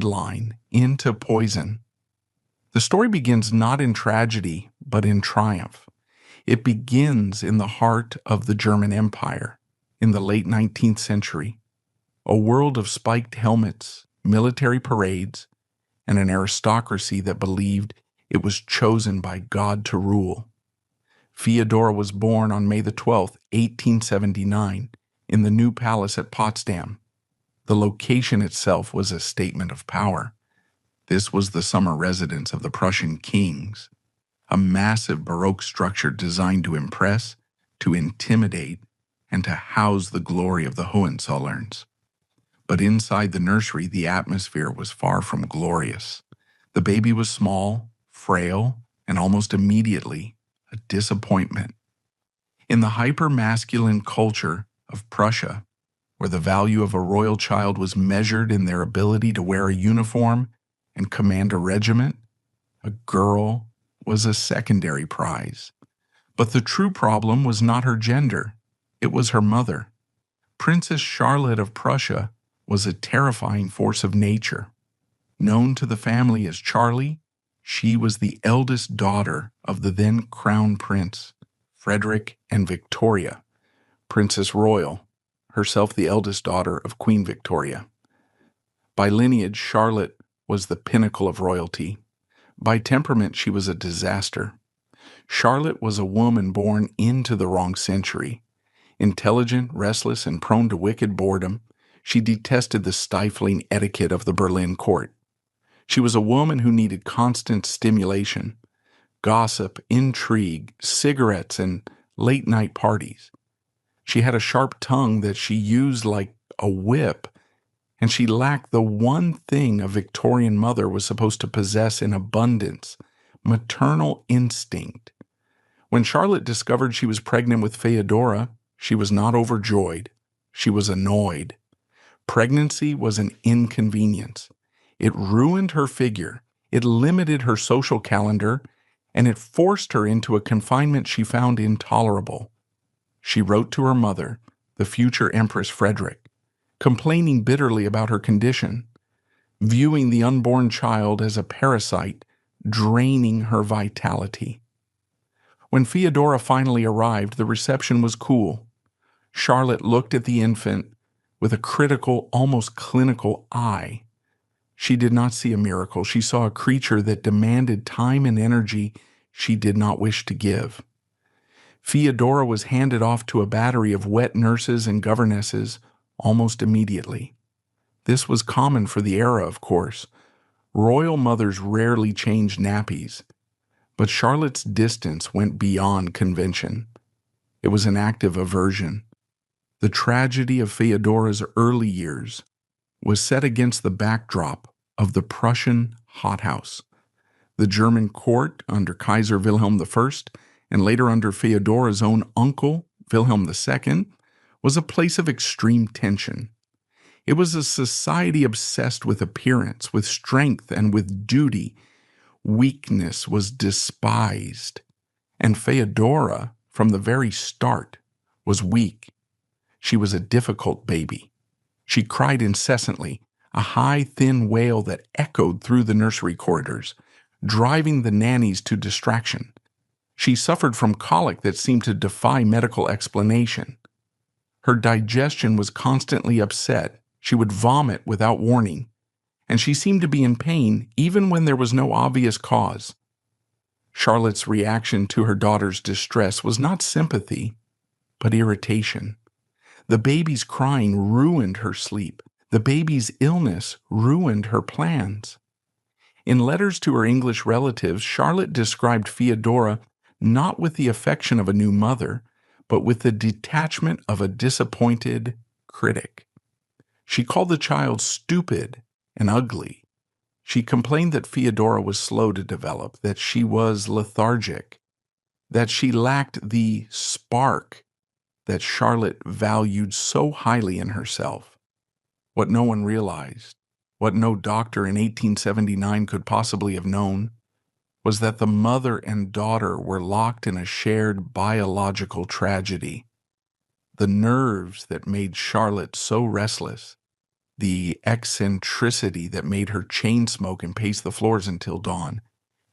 bloodline into poison. The story begins not in tragedy, but in triumph. It begins in the heart of the German Empire, in the late 19th century, a world of spiked helmets, military parades, and an aristocracy that believed it was chosen by God to rule. Feodora was born on May the 12th, 1879, in the new palace at Potsdam. The location itself was a statement of power. This was the summer residence of the Prussian kings, a massive Baroque structure designed to impress, to intimidate, and to house the glory of the Hohenzollerns. But inside the nursery, the atmosphere was far from glorious. The baby was small, frail, and almost immediately a disappointment. In the hyper-masculine culture of Prussia, where the value of a royal child was measured in their ability to wear a uniform and command a regiment, a girl was a secondary prize. But the true problem was not her gender, it was her mother. Princess Charlotte of Prussia was a terrifying force of nature. Known to the family as Charlie, she was the eldest daughter of the then Crown Prince, Frederick and Victoria, Princess Royal, herself the eldest daughter of Queen Victoria. By lineage, Charlotte was the pinnacle of royalty. By temperament, she was a disaster. Charlotte was a woman born into the wrong century. Intelligent, restless, and prone to wicked boredom, she detested the stifling etiquette of the Berlin court. She was a woman who needed constant stimulation, gossip, intrigue, cigarettes, and late-night parties. She had a sharp tongue that she used like a whip, and she lacked the one thing a Victorian mother was supposed to possess in abundance: maternal instinct. When Charlotte discovered she was pregnant with Feodora, she was not overjoyed. She was annoyed. Pregnancy was an inconvenience. It ruined her figure, it limited her social calendar, and it forced her into a confinement she found intolerable. She wrote to her mother, the future Empress Frederick, complaining bitterly about her condition, viewing the unborn child as a parasite, draining her vitality. When Feodora finally arrived, the reception was cool. Charlotte looked at the infant with a critical, almost clinical eye. She did not see a miracle. She saw a creature that demanded time and energy she did not wish to give. Feodora was handed off to a battery of wet nurses and governesses almost immediately. This was common for the era, of course. Royal mothers rarely changed nappies, but Charlotte's distance went beyond convention. It was an act of aversion. The tragedy of Feodora's early years was set against the backdrop of the Prussian hothouse. The German court under Kaiser Wilhelm I and later under Feodora's own uncle, Wilhelm II, was a place of extreme tension. It was a society obsessed with appearance, with strength, and with duty. Weakness was despised, and Feodora, from the very start, was weak. She was a difficult baby. She cried incessantly, a high, thin wail that echoed through the nursery corridors, driving the nannies to distraction. She suffered from colic that seemed to defy medical explanation. Her digestion was constantly upset. She would vomit without warning, and she seemed to be in pain even when there was no obvious cause. Charlotte's reaction to her daughter's distress was not sympathy, but irritation. The baby's crying ruined her sleep. The baby's illness ruined her plans. In letters to her English relatives, Charlotte described Feodora not with the affection of a new mother, but with the detachment of a disappointed critic. She called the child stupid and ugly. She complained that Feodora was slow to develop, that she was lethargic, that she lacked the spark that Charlotte valued so highly in herself. What no one realized, what no doctor in 1879 could possibly have known, was that the mother and daughter were locked in a shared biological tragedy. The nerves that made Charlotte so restless the eccentricity that made her chain smoke and pace the floors until dawn,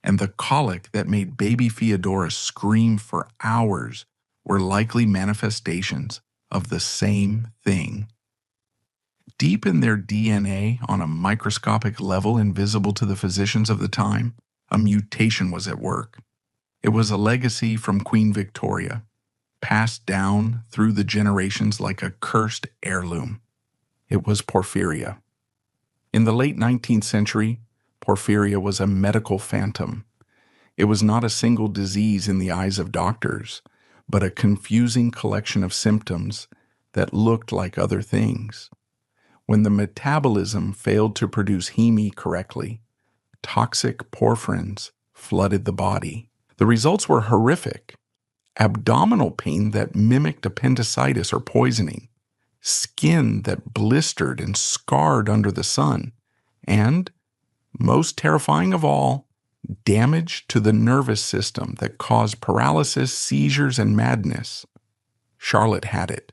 and the colic that made baby Theodora scream for hours were likely manifestations of the same thing. Deep in their DNA, on a microscopic level invisible to the physicians of the time, a mutation was at work. It was a legacy from Queen Victoria, passed down through the generations like a cursed heirloom. It was porphyria. In the late 19th century, porphyria was a medical phantom. It was not a single disease in the eyes of doctors, but a confusing collection of symptoms that looked like other things. When the metabolism failed to produce heme correctly, toxic porphyrins flooded the body. The results were horrific. Abdominal pain that mimicked appendicitis or poisoning, skin that blistered and scarred under the sun, and, most terrifying of all, damage to the nervous system that caused paralysis, seizures, and madness. Charlotte had it.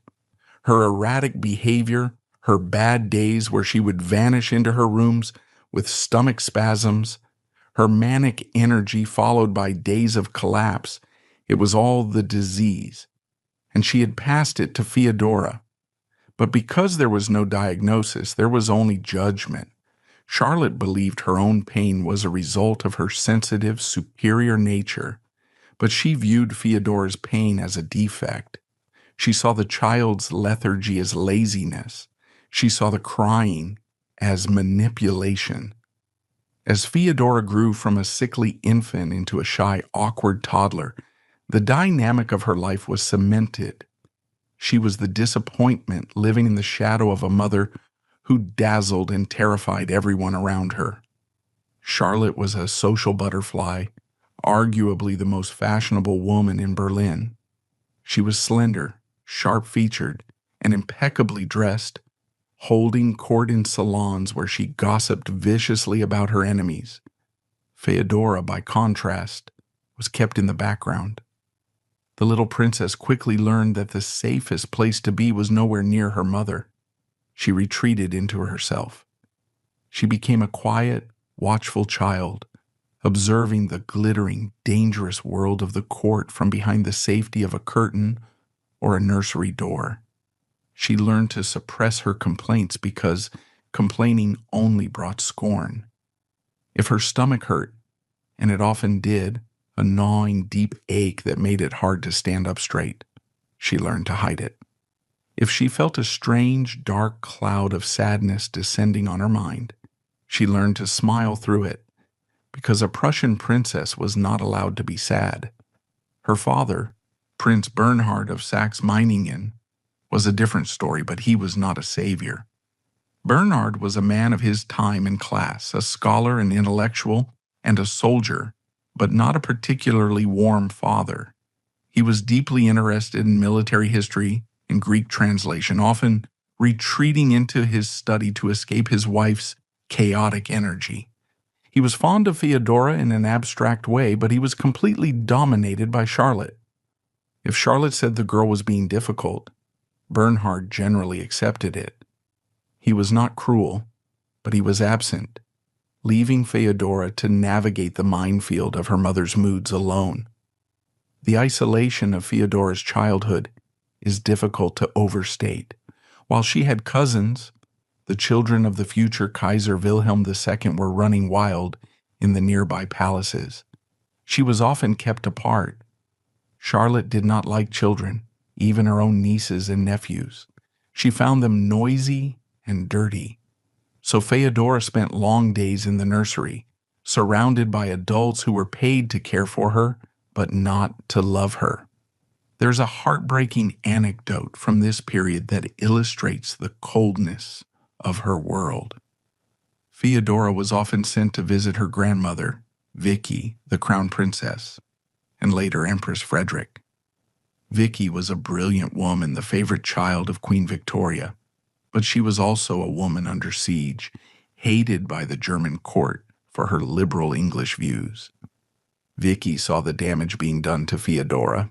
Her erratic behavior, her bad days where she would vanish into her rooms with stomach spasms, her manic energy followed by days of collapse, it was all the disease, and she had passed it to Theodora. But because there was no diagnosis, there was only judgment. Charlotte believed her own pain was a result of her sensitive, superior nature, but she viewed Theodora's pain as a defect. She saw the child's lethargy as laziness. She saw the crying as manipulation. As Theodora grew from a sickly infant into a shy, awkward toddler, the dynamic of her life was cemented. She was the disappointment living in the shadow of a mother who dazzled and terrified everyone around her. Charlotte was a social butterfly, arguably the most fashionable woman in Berlin. She was slender, sharp-featured, and impeccably dressed, holding court in salons where she gossiped viciously about her enemies. Theodora, by contrast, was kept in the background. The little princess quickly learned that the safest place to be was nowhere near her mother. She retreated into herself. She became a quiet, watchful child, observing the glittering, dangerous world of the court from behind the safety of a curtain or a nursery door. She learned to suppress her complaints because complaining only brought scorn. If her stomach hurt, and it often did, a gnawing, deep ache that made it hard to stand up straight, she learned to hide it. If she felt a strange, dark cloud of sadness descending on her mind, she learned to smile through it, because a Prussian princess was not allowed to be sad. Her father, Prince Bernhard of Saxe-Meiningen, was a different story, but he was not a savior. Bernhard was a man of his time and class, a scholar, an intellectual, and a soldier, but not a particularly warm father. He was deeply interested in military history and Greek translation, often retreating into his study to escape his wife's chaotic energy. He was fond of Theodora in an abstract way, but he was completely dominated by Charlotte. If Charlotte said the girl was being difficult, Bernhard generally accepted it. He was not cruel, but he was absent, leaving Theodora to navigate the minefield of her mother's moods alone. The isolation of Theodora's childhood is difficult to overstate. While she had cousins, the children of the future Kaiser Wilhelm II were running wild in the nearby palaces. She was often kept apart. Charlotte did not like children, even her own nieces and nephews. She found them noisy and dirty. So Theodora spent long days in the nursery, surrounded by adults who were paid to care for her, but not to love her. There's a heartbreaking anecdote from this period that illustrates the coldness of her world. Theodora was often sent to visit her grandmother, Vicky, the crown princess, and later Empress Frederick. Vicky was a brilliant woman, the favorite child of Queen Victoria, but she was also a woman under siege, hated by the German court for her liberal English views. Vicky saw the damage being done to Theodora.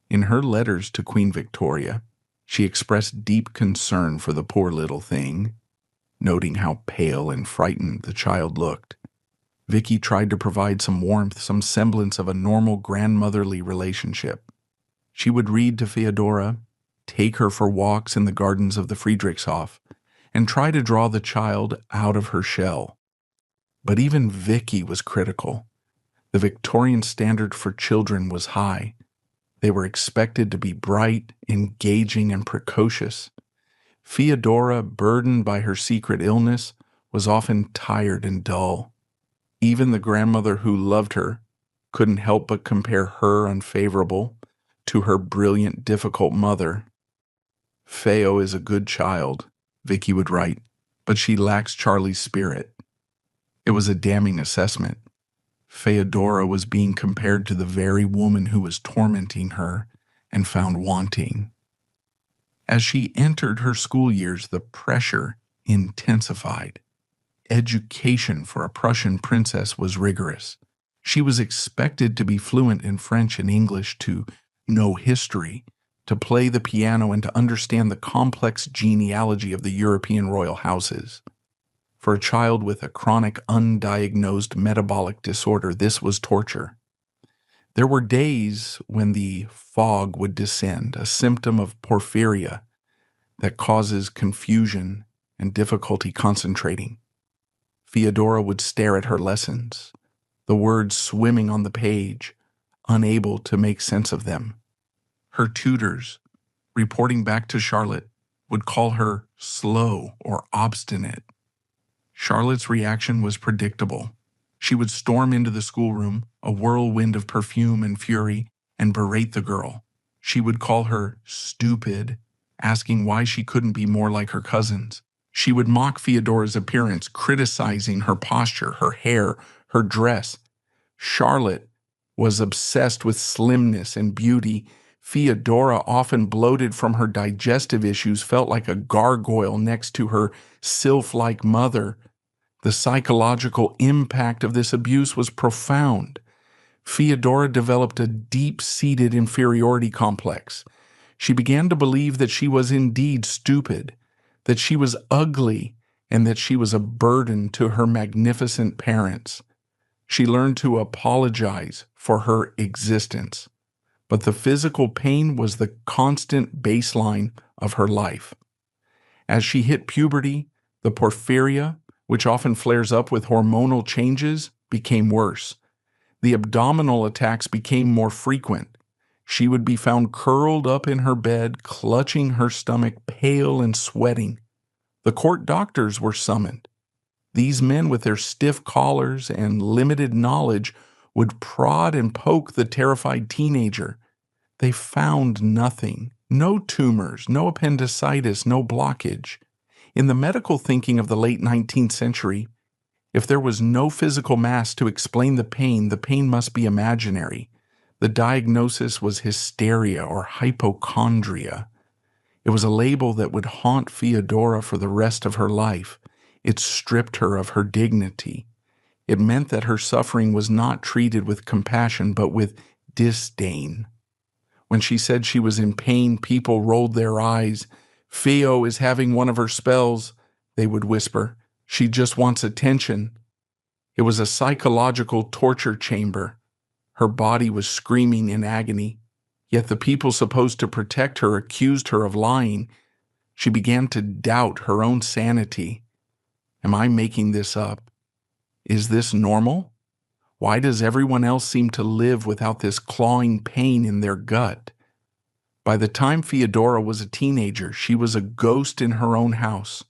In her letters to Queen Victoria, she expressed deep concern for the poor little thing. noting how pale and frightened the child looked. Vicky tried to provide some warmth, some semblance of a normal grandmotherly relationship. She would read to Feodora, take her for walks in the gardens of the Friedrichshof, and try to draw the child out of her shell. But even Vicky was critical. The Victorian standard for children was high. They were expected to be bright, engaging, and precocious. Feodora, burdened by her secret illness, was often tired and dull. Even the grandmother who loved her couldn't help but compare her unfavorable to her brilliant, difficult mother. Feo is a good child, Vicky would write, but she lacks Charlie's spirit. It was a damning assessment. Feodora was being compared to the very woman who was tormenting her and found wanting. As she entered her school years, the pressure intensified. Education for a Prussian princess was rigorous. She was expected to be fluent in French and English, to know history, to play the piano, and to understand the complex genealogy of the European royal houses. For a child with a chronic undiagnosed metabolic disorder, this was torture. There were days when the fog would descend, a symptom of porphyria that causes confusion and difficulty concentrating. Feodora would stare at her lessons, the words swimming on the page, unable to make sense of them. Her tutors, reporting back to Charlotte, would call her slow or obstinate. Charlotte's reaction was predictable. She would storm into the schoolroom, a whirlwind of perfume and fury, and berate the girl. She would call her stupid, asking why she couldn't be more like her cousins. She would mock Feodora's appearance, criticizing her posture, her hair, her dress. Charlotte was obsessed with slimness and beauty. Feodora, often bloated from her digestive issues, felt like a gargoyle next to her sylph-like mother. The psychological impact of this abuse was profound. Feodora developed a deep-seated inferiority complex. She began to believe that she was indeed stupid, that she was ugly, and that she was a burden to her magnificent parents. She learned to apologize for her existence, but the physical pain was the constant baseline of her life. As she hit puberty, the porphyria, which often flares up with hormonal changes, became worse. The abdominal attacks became more frequent. She would be found curled up in her bed, clutching her stomach, pale and sweating. The court doctors were summoned. These men, with their stiff collars and limited knowledge, would prod and poke the terrified teenager. They found nothing. No tumors, no appendicitis, no blockage. In the medical thinking of the late 19th century, if there was no physical mass to explain the pain must be imaginary. The diagnosis was hysteria or hypochondria. It was a label that would haunt Feodora for the rest of her life. It stripped her of her dignity. It meant that her suffering was not treated with compassion, but with disdain. When she said she was in pain, people rolled their eyes. "Feo is having one of her spells," they would whisper. "She just wants attention." It was a psychological torture chamber. Her body was screaming in agony, yet the people supposed to protect her accused her of lying. She began to doubt her own sanity. Am I making this up? Is this normal? Why does everyone else seem to live without this clawing pain in their gut? By the time Feodora was a teenager, she was a ghost in her own house.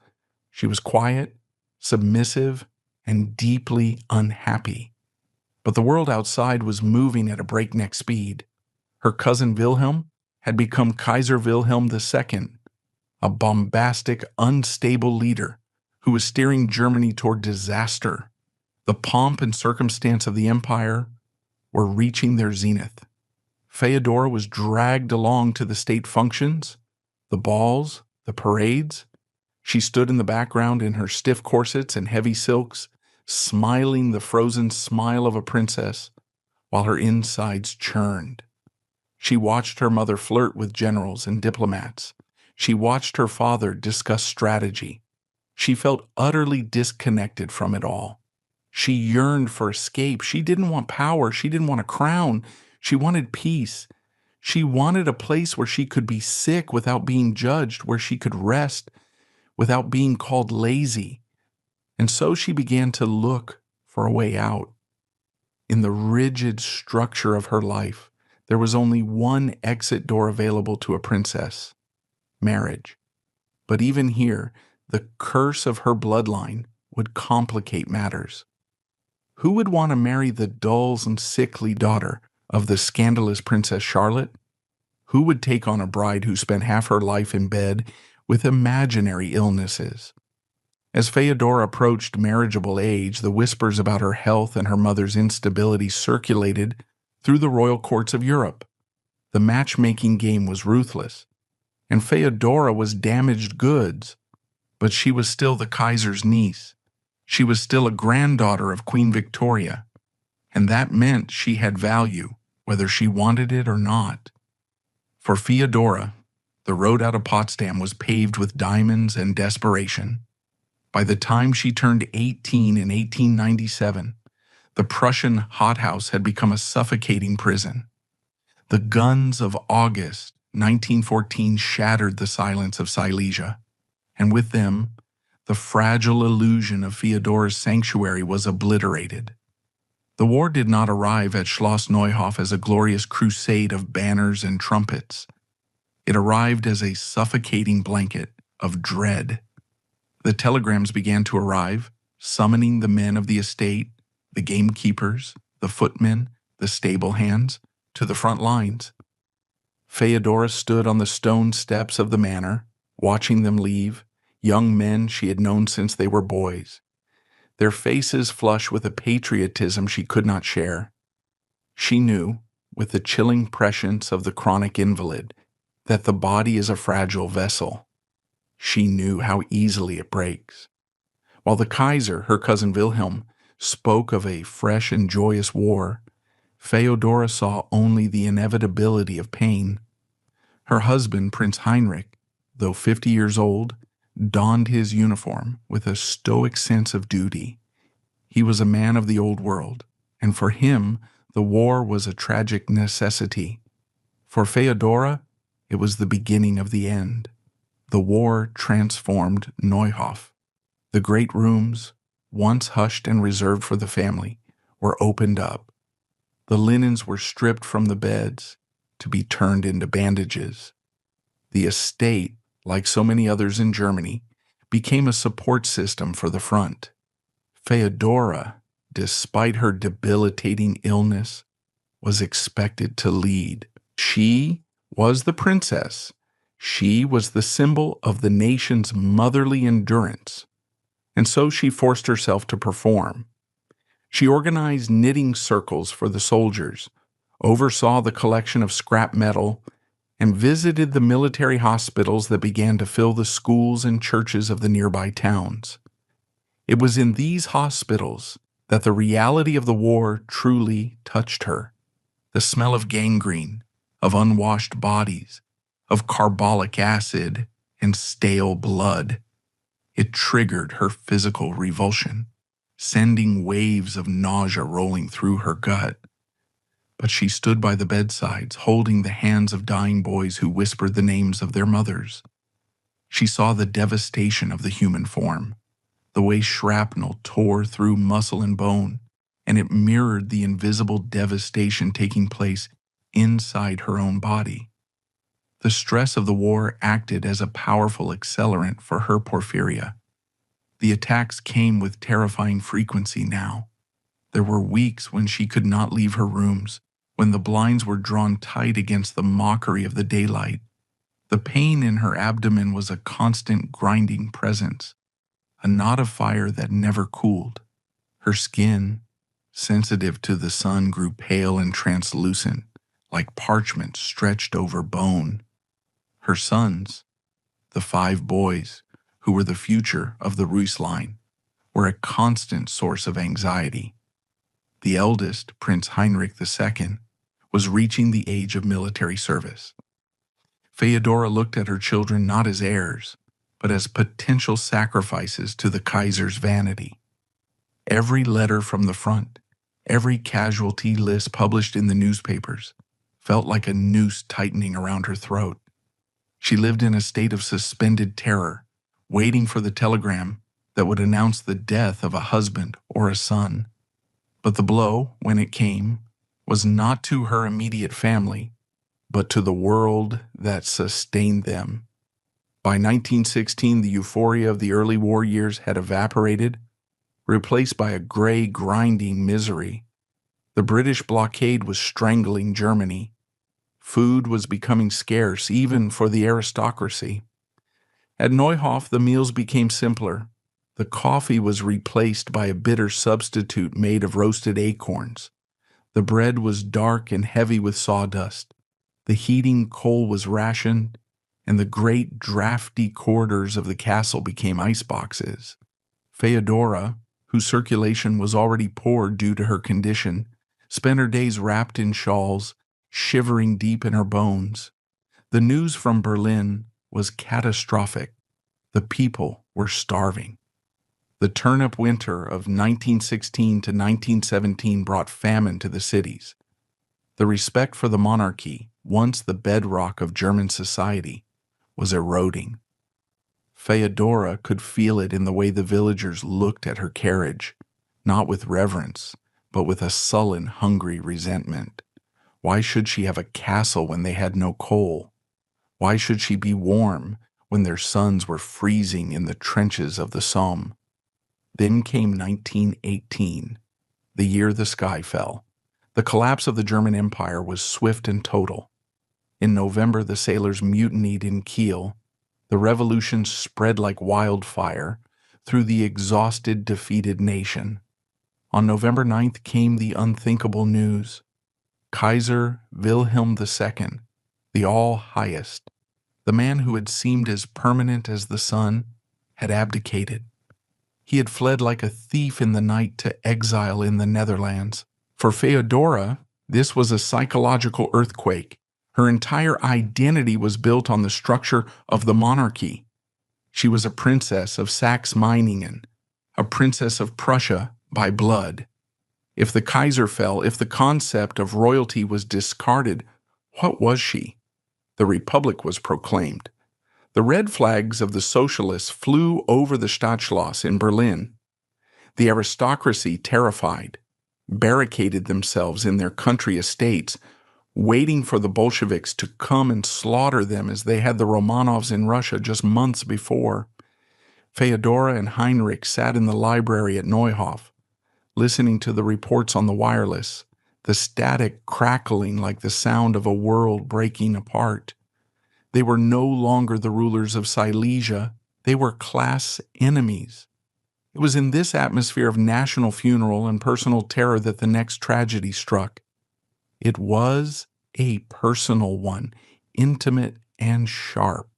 She was quiet, submissive, and deeply unhappy. But the world outside was moving at a breakneck speed. Her cousin Wilhelm had become Kaiser Wilhelm II, a bombastic, unstable leader who was steering Germany toward disaster. The pomp and circumstance of the empire were reaching their zenith. Feodora was dragged along to the state functions, the balls, the parades. She stood in the background in her stiff corsets and heavy silks, smiling the frozen smile of a princess, while her insides churned. She watched her mother flirt with generals and diplomats. She watched her father discuss strategy. She felt utterly disconnected from it all. She yearned for escape. She didn't want power. She didn't want a crown. She wanted peace. She wanted a place where she could be sick without being judged, where she could rest without being called lazy. And so she began to look for a way out. In the rigid structure of her life, there was only one exit door available to a princess: marriage. But even here, the curse of her bloodline would complicate matters. Who would want to marry the dull and sickly daughter of the scandalous Princess Charlotte? Who would take on a bride who spent half her life in bed with imaginary illnesses? As Feodora approached marriageable age, the whispers about her health and her mother's instability circulated through the royal courts of Europe. The matchmaking game was ruthless, and Feodora was damaged goods, but she was still the Kaiser's niece. She was still a granddaughter of Queen Victoria, and that meant she had value, whether she wanted it or not. For Feodora, the road out of Potsdam was paved with diamonds and desperation. By the time she turned 18 in 1897, the Prussian hothouse had become a suffocating prison. The guns of August 1914 shattered the silence of Silesia, and with them, the fragile illusion of Feodora's sanctuary was obliterated. The war did not arrive at Schloss Neuhof as a glorious crusade of banners and trumpets. It arrived as a suffocating blanket of dread. The telegrams began to arrive, summoning the men of the estate, the gamekeepers, the footmen, the stable hands, to the front lines. Feodora stood on the stone steps of the manor, watching them leave, young men she had known since they were boys, their faces flush with a patriotism she could not share. She knew, with the chilling prescience of the chronic invalid, that the body is a fragile vessel. She knew how easily it breaks. While the Kaiser, her cousin Wilhelm, spoke of a fresh and joyous war, Feodora saw only the inevitability of pain. Her husband, Prince Heinrich, though 50 years old, donned his uniform with a stoic sense of duty. He was a man of the old world, and for him the war was a tragic necessity. For Feodora, it was the beginning of the end. The war transformed Neuhof. The great rooms, once hushed and reserved for the family, were opened up. The linens were stripped from the beds to be turned into bandages. The estate, like so many others in Germany, became a support system for the front. Feodora, despite her debilitating illness, was expected to lead. She was the princess. She was the symbol of the nation's motherly endurance, and so she forced herself to perform. She organized knitting circles for the soldiers, oversaw the collection of scrap metal, and visited the military hospitals that began to fill the schools and churches of the nearby towns. It was in these hospitals that the reality of the war truly touched her. The smell of gangrene, of unwashed bodies, of carbolic acid and stale blood. It triggered her physical revulsion, sending waves of nausea rolling through her gut. But she stood by the bedsides, holding the hands of dying boys who whispered the names of their mothers. She saw the devastation of the human form, the way shrapnel tore through muscle and bone, and it mirrored the invisible devastation taking place inside her own body. The stress of the war acted as a powerful accelerant for her porphyria. The attacks came with terrifying frequency now. There were weeks when she could not leave her rooms, when the blinds were drawn tight against the mockery of the daylight. The pain in her abdomen was a constant grinding presence, a knot of fire that never cooled. Her skin, sensitive to the sun, grew pale and translucent, like parchment stretched over bone. Her sons, the 5 boys, who were the future of the Reuss line, were a constant source of anxiety. The eldest, Prince Heinrich II, was reaching the age of military service. Feodora looked at her children not as heirs, but as potential sacrifices to the Kaiser's vanity. Every letter from the front, every casualty list published in the newspapers, felt like a noose tightening around her throat. She lived in a state of suspended terror, waiting for the telegram that would announce the death of a husband or a son. But the blow, when it came, was not to her immediate family, but to the world that sustained them. By 1916, the euphoria of the early war years had evaporated, replaced by a gray, grinding misery. The British blockade was strangling Germany. Food was becoming scarce, even for the aristocracy. At Neuhof, the meals became simpler. The coffee was replaced by a bitter substitute made of roasted acorns. The bread was dark and heavy with sawdust. The heating coal was rationed, and the great drafty corridors of the castle became iceboxes. Feodora, whose circulation was already poor due to her condition, spent her days wrapped in shawls, shivering deep in her bones. The news from Berlin was catastrophic. The people were starving. The turnip winter of 1916 to 1917 brought famine to the cities. The respect for the monarchy, once the bedrock of German society, was eroding. Feodora could feel it in the way the villagers looked at her carriage, not with reverence, but with a sullen, hungry resentment. Why should she have a castle when they had no coal? Why should she be warm when their sons were freezing in the trenches of the Somme? Then came 1918, the year the sky fell. The collapse of the German Empire was swift and total. In November, the sailors mutinied in Kiel. The revolution spread like wildfire through the exhausted, defeated nation. On November 9th came the unthinkable news. Kaiser Wilhelm II, the all-highest, the man who had seemed as permanent as the sun, had abdicated. He had fled like a thief in the night to exile in the Netherlands. For Feodora, this was a psychological earthquake. Her entire identity was built on the structure of the monarchy. She was a princess of Saxe-Meiningen, a princess of Prussia by blood. If the Kaiser fell, if the concept of royalty was discarded, what was she? The Republic was proclaimed. The red flags of the socialists flew over the Stadtschloss in Berlin. The aristocracy, terrified, barricaded themselves in their country estates, waiting for the Bolsheviks to come and slaughter them as they had the Romanovs in Russia just months before. Feodora and Heinrich sat in the library at Neuhof, listening to the reports on the wireless, the static crackling like the sound of a world breaking apart. They were no longer the rulers of Silesia. They were class enemies. It was in this atmosphere of national funeral and personal terror that the next tragedy struck. It was a personal one, intimate and sharp.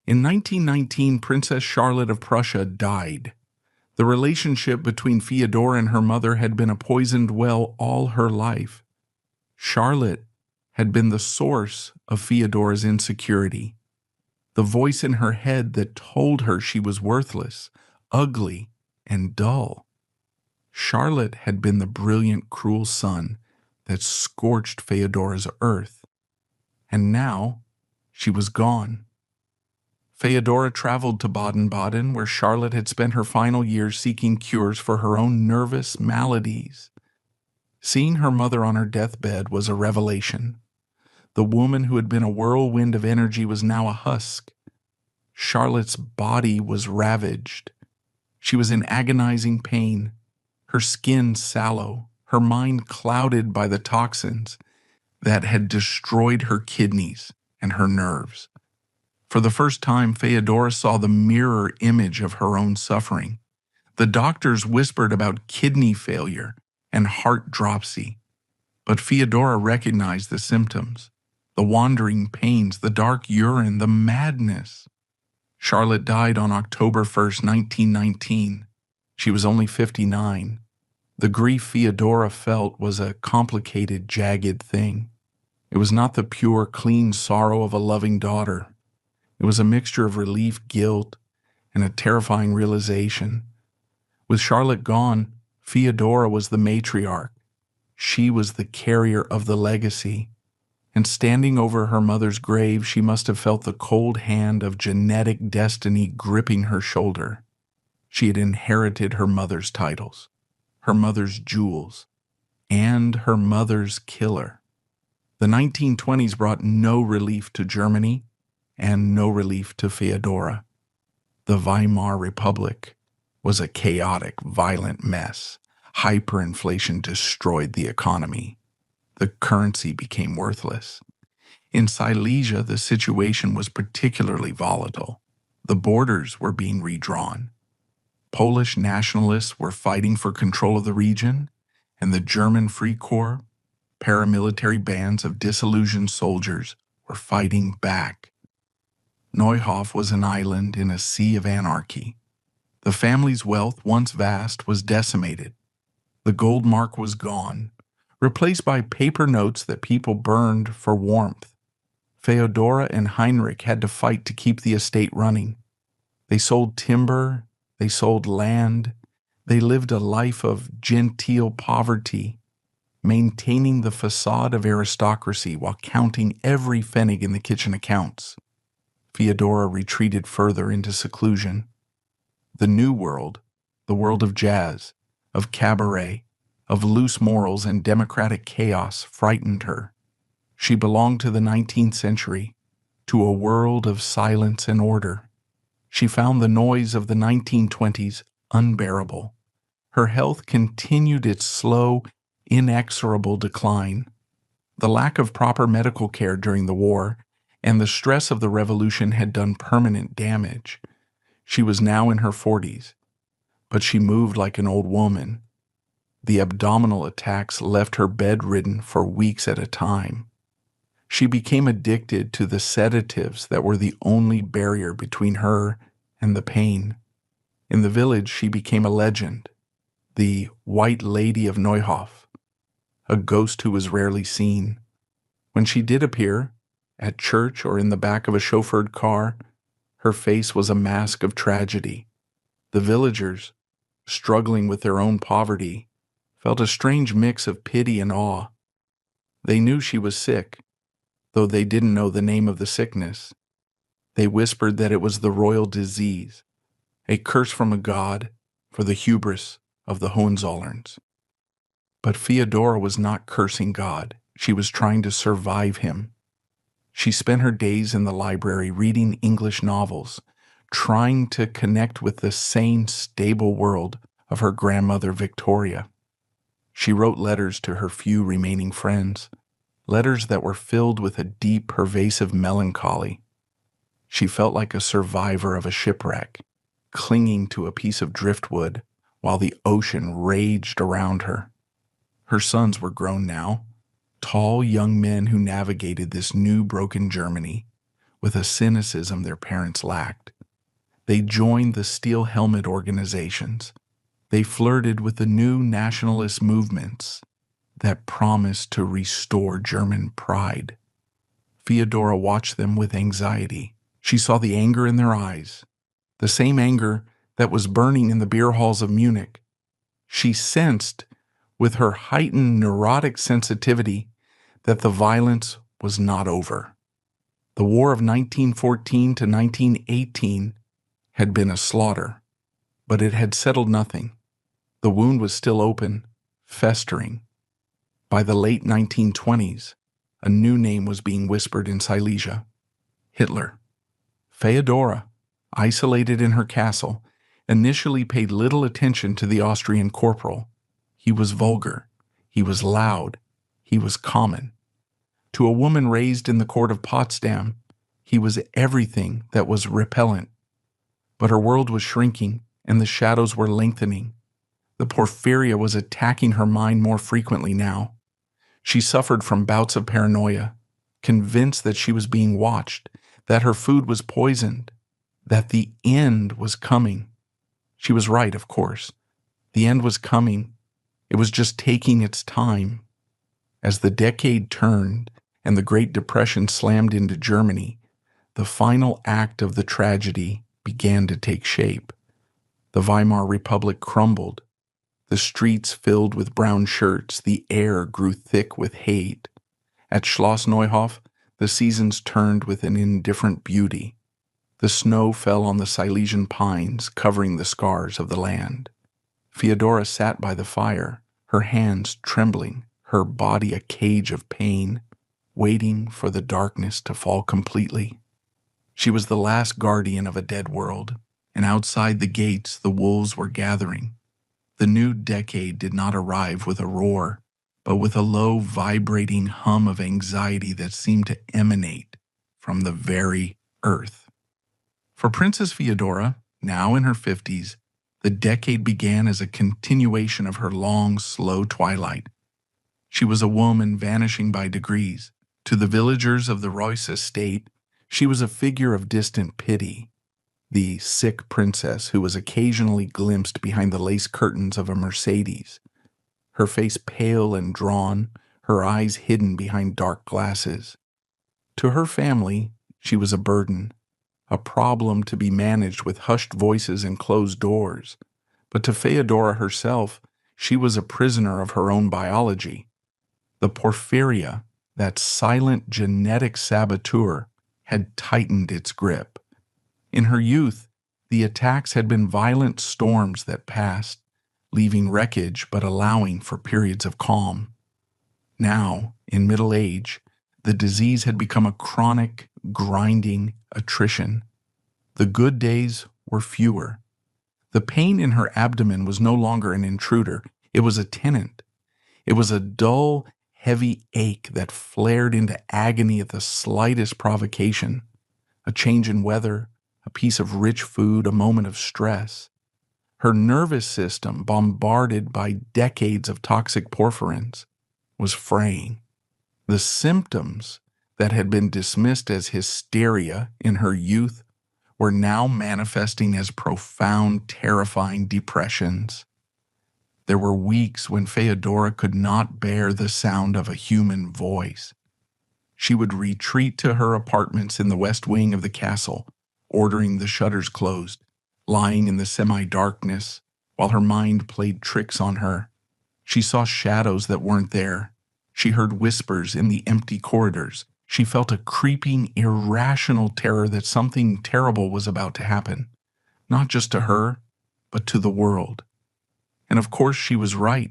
In 1919, Princess Charlotte of Prussia died. The relationship between Feodora and her mother had been a poisoned well all her life. Charlotte had been the source of Feodora's insecurity, the voice in her head that told her she was worthless, ugly, and dull. Charlotte had been the brilliant, cruel sun that scorched Feodora's earth, and now she was gone. Feodora traveled to Baden-Baden, where Charlotte had spent her final years seeking cures for her own nervous maladies. Seeing her mother on her deathbed was a revelation. The woman who had been a whirlwind of energy was now a husk. Charlotte's body was ravaged. She was in agonizing pain, her skin sallow, her mind clouded by the toxins that had destroyed her kidneys and her nerves. For the first time, Feodora saw the mirror image of her own suffering. The doctors whispered about kidney failure and heart dropsy, but Feodora recognized the symptoms, the wandering pains, the dark urine, the madness. Charlotte died on October 1st, 1919. She was only 59. The grief Feodora felt was a complicated, jagged thing. It was not the pure, clean sorrow of a loving daughter. It was a mixture of relief, guilt, and a terrifying realization. With Charlotte gone, Feodora was the matriarch. She was the carrier of the legacy. And standing over her mother's grave, she must have felt the cold hand of genetic destiny gripping her shoulder. She had inherited her mother's titles, her mother's jewels, and her mother's killer. The 1920s brought no relief to Germany and no relief to Feodora. The Weimar Republic was a chaotic, violent mess. Hyperinflation destroyed the economy. The currency became worthless. In Silesia, the situation was particularly volatile. The borders were being redrawn. Polish nationalists were fighting for control of the region, and the German Free Corps, paramilitary bands of disillusioned soldiers, were fighting back. Neuhof was an island in a sea of anarchy. The family's wealth, once vast, was decimated. The gold mark was gone, replaced by paper notes that people burned for warmth. Feodora and Heinrich had to fight to keep the estate running. They sold timber, they sold land, they lived a life of genteel poverty, maintaining the facade of aristocracy while counting every pfennig in the kitchen accounts. Feodora retreated further into seclusion. The new world, the world of jazz, of cabaret, of loose morals and democratic chaos, frightened her. She belonged to the 19th century, to a world of silence and order. She found the noise of the 1920s unbearable. Her health continued its slow, inexorable decline. The lack of proper medical care during the war and the stress of the revolution had done permanent damage. She was now in her 40s, but she moved like an old woman. The abdominal attacks left her bedridden for weeks at a time. She became addicted to the sedatives that were the only barrier between her and the pain. In the village, she became a legend, the White Lady of Neuhof, a ghost who was rarely seen. When she did appear, at church or in the back of a chauffeured car, her face was a mask of tragedy. The villagers, struggling with their own poverty, felt a strange mix of pity and awe. They knew she was sick, though they didn't know the name of the sickness. They whispered that it was the royal disease, a curse from a god for the hubris of the Hohenzollerns. But Feodora was not cursing God. She was trying to survive him. She spent her days in the library reading English novels, trying to connect with the sane, stable world of her grandmother Victoria. She wrote letters to her few remaining friends, letters that were filled with a deep, pervasive melancholy. She felt like a survivor of a shipwreck, clinging to a piece of driftwood while the ocean raged around her. Her sons were grown now, tall young men who navigated this new broken Germany with a cynicism their parents lacked. They joined the steel helmet organizations. They flirted with the new nationalist movements that promised to restore German pride. Feodora watched them with anxiety. She saw the anger in their eyes, the same anger that was burning in the beer halls of Munich. She sensed, with her heightened neurotic sensitivity, that the violence was not over. The war of 1914 to 1918 had been a slaughter, but it had settled nothing. The wound was still open, festering. By the late 1920s, a new name was being whispered in Silesia: Hitler. Feodora, isolated in her castle, initially paid little attention to the Austrian corporal. He was vulgar, he was loud, he was common. To a woman raised in the court of Potsdam, he was everything that was repellent. But her world was shrinking, and the shadows were lengthening. The porphyria was attacking her mind more frequently now. She suffered from bouts of paranoia, convinced that she was being watched, that her food was poisoned, that the end was coming. She was right, of course. The end was coming. It was just taking its time. As the decade turned and the Great Depression slammed into Germany, the final act of the tragedy began to take shape. The Weimar Republic crumbled. The streets filled with brown shirts, the air grew thick with hate. At Schloss Neuhof, the seasons turned with an indifferent beauty. The snow fell on the Silesian pines, covering the scars of the land. Feodora sat by the fire, her hands trembling, her body a cage of pain, waiting for the darkness to fall completely. She was the last guardian of a dead world, and outside the gates the wolves were gathering. The new decade did not arrive with a roar, but with a low, vibrating hum of anxiety that seemed to emanate from the very earth. For Princess Feodora, now in her 50s, the decade began as a continuation of her long, slow twilight. She was a woman vanishing by degrees. To the villagers of the Reuss estate, she was a figure of distant pity, the sick princess who was occasionally glimpsed behind the lace curtains of a Mercedes, her face pale and drawn, her eyes hidden behind dark glasses. To her family, she was a burden, a problem to be managed with hushed voices and closed doors. But to Feodora herself, she was a prisoner of her own biology. The porphyria, that silent genetic saboteur, had tightened its grip. In her youth, the attacks had been violent storms that passed, leaving wreckage but allowing for periods of calm. Now, in middle age, the disease had become a chronic, grinding attrition. The good days were fewer. The pain in her abdomen was no longer an intruder. It was a tenant. It was a dull, heavy ache that flared into agony at the slightest provocation. A change in weather, a piece of rich food, a moment of stress. Her nervous system, bombarded by decades of toxic porphyrins, was fraying. The symptoms that had been dismissed as hysteria in her youth were now manifesting as profound, terrifying depressions. There were weeks when Feodora could not bear the sound of a human voice. She would retreat to her apartments in the west wing of the castle, ordering the shutters closed, lying in the semi-darkness, while her mind played tricks on her. She saw shadows that weren't there. She heard whispers in the empty corridors. She felt a creeping, irrational terror that something terrible was about to happen, not just to her, but to the world. And of course she was right.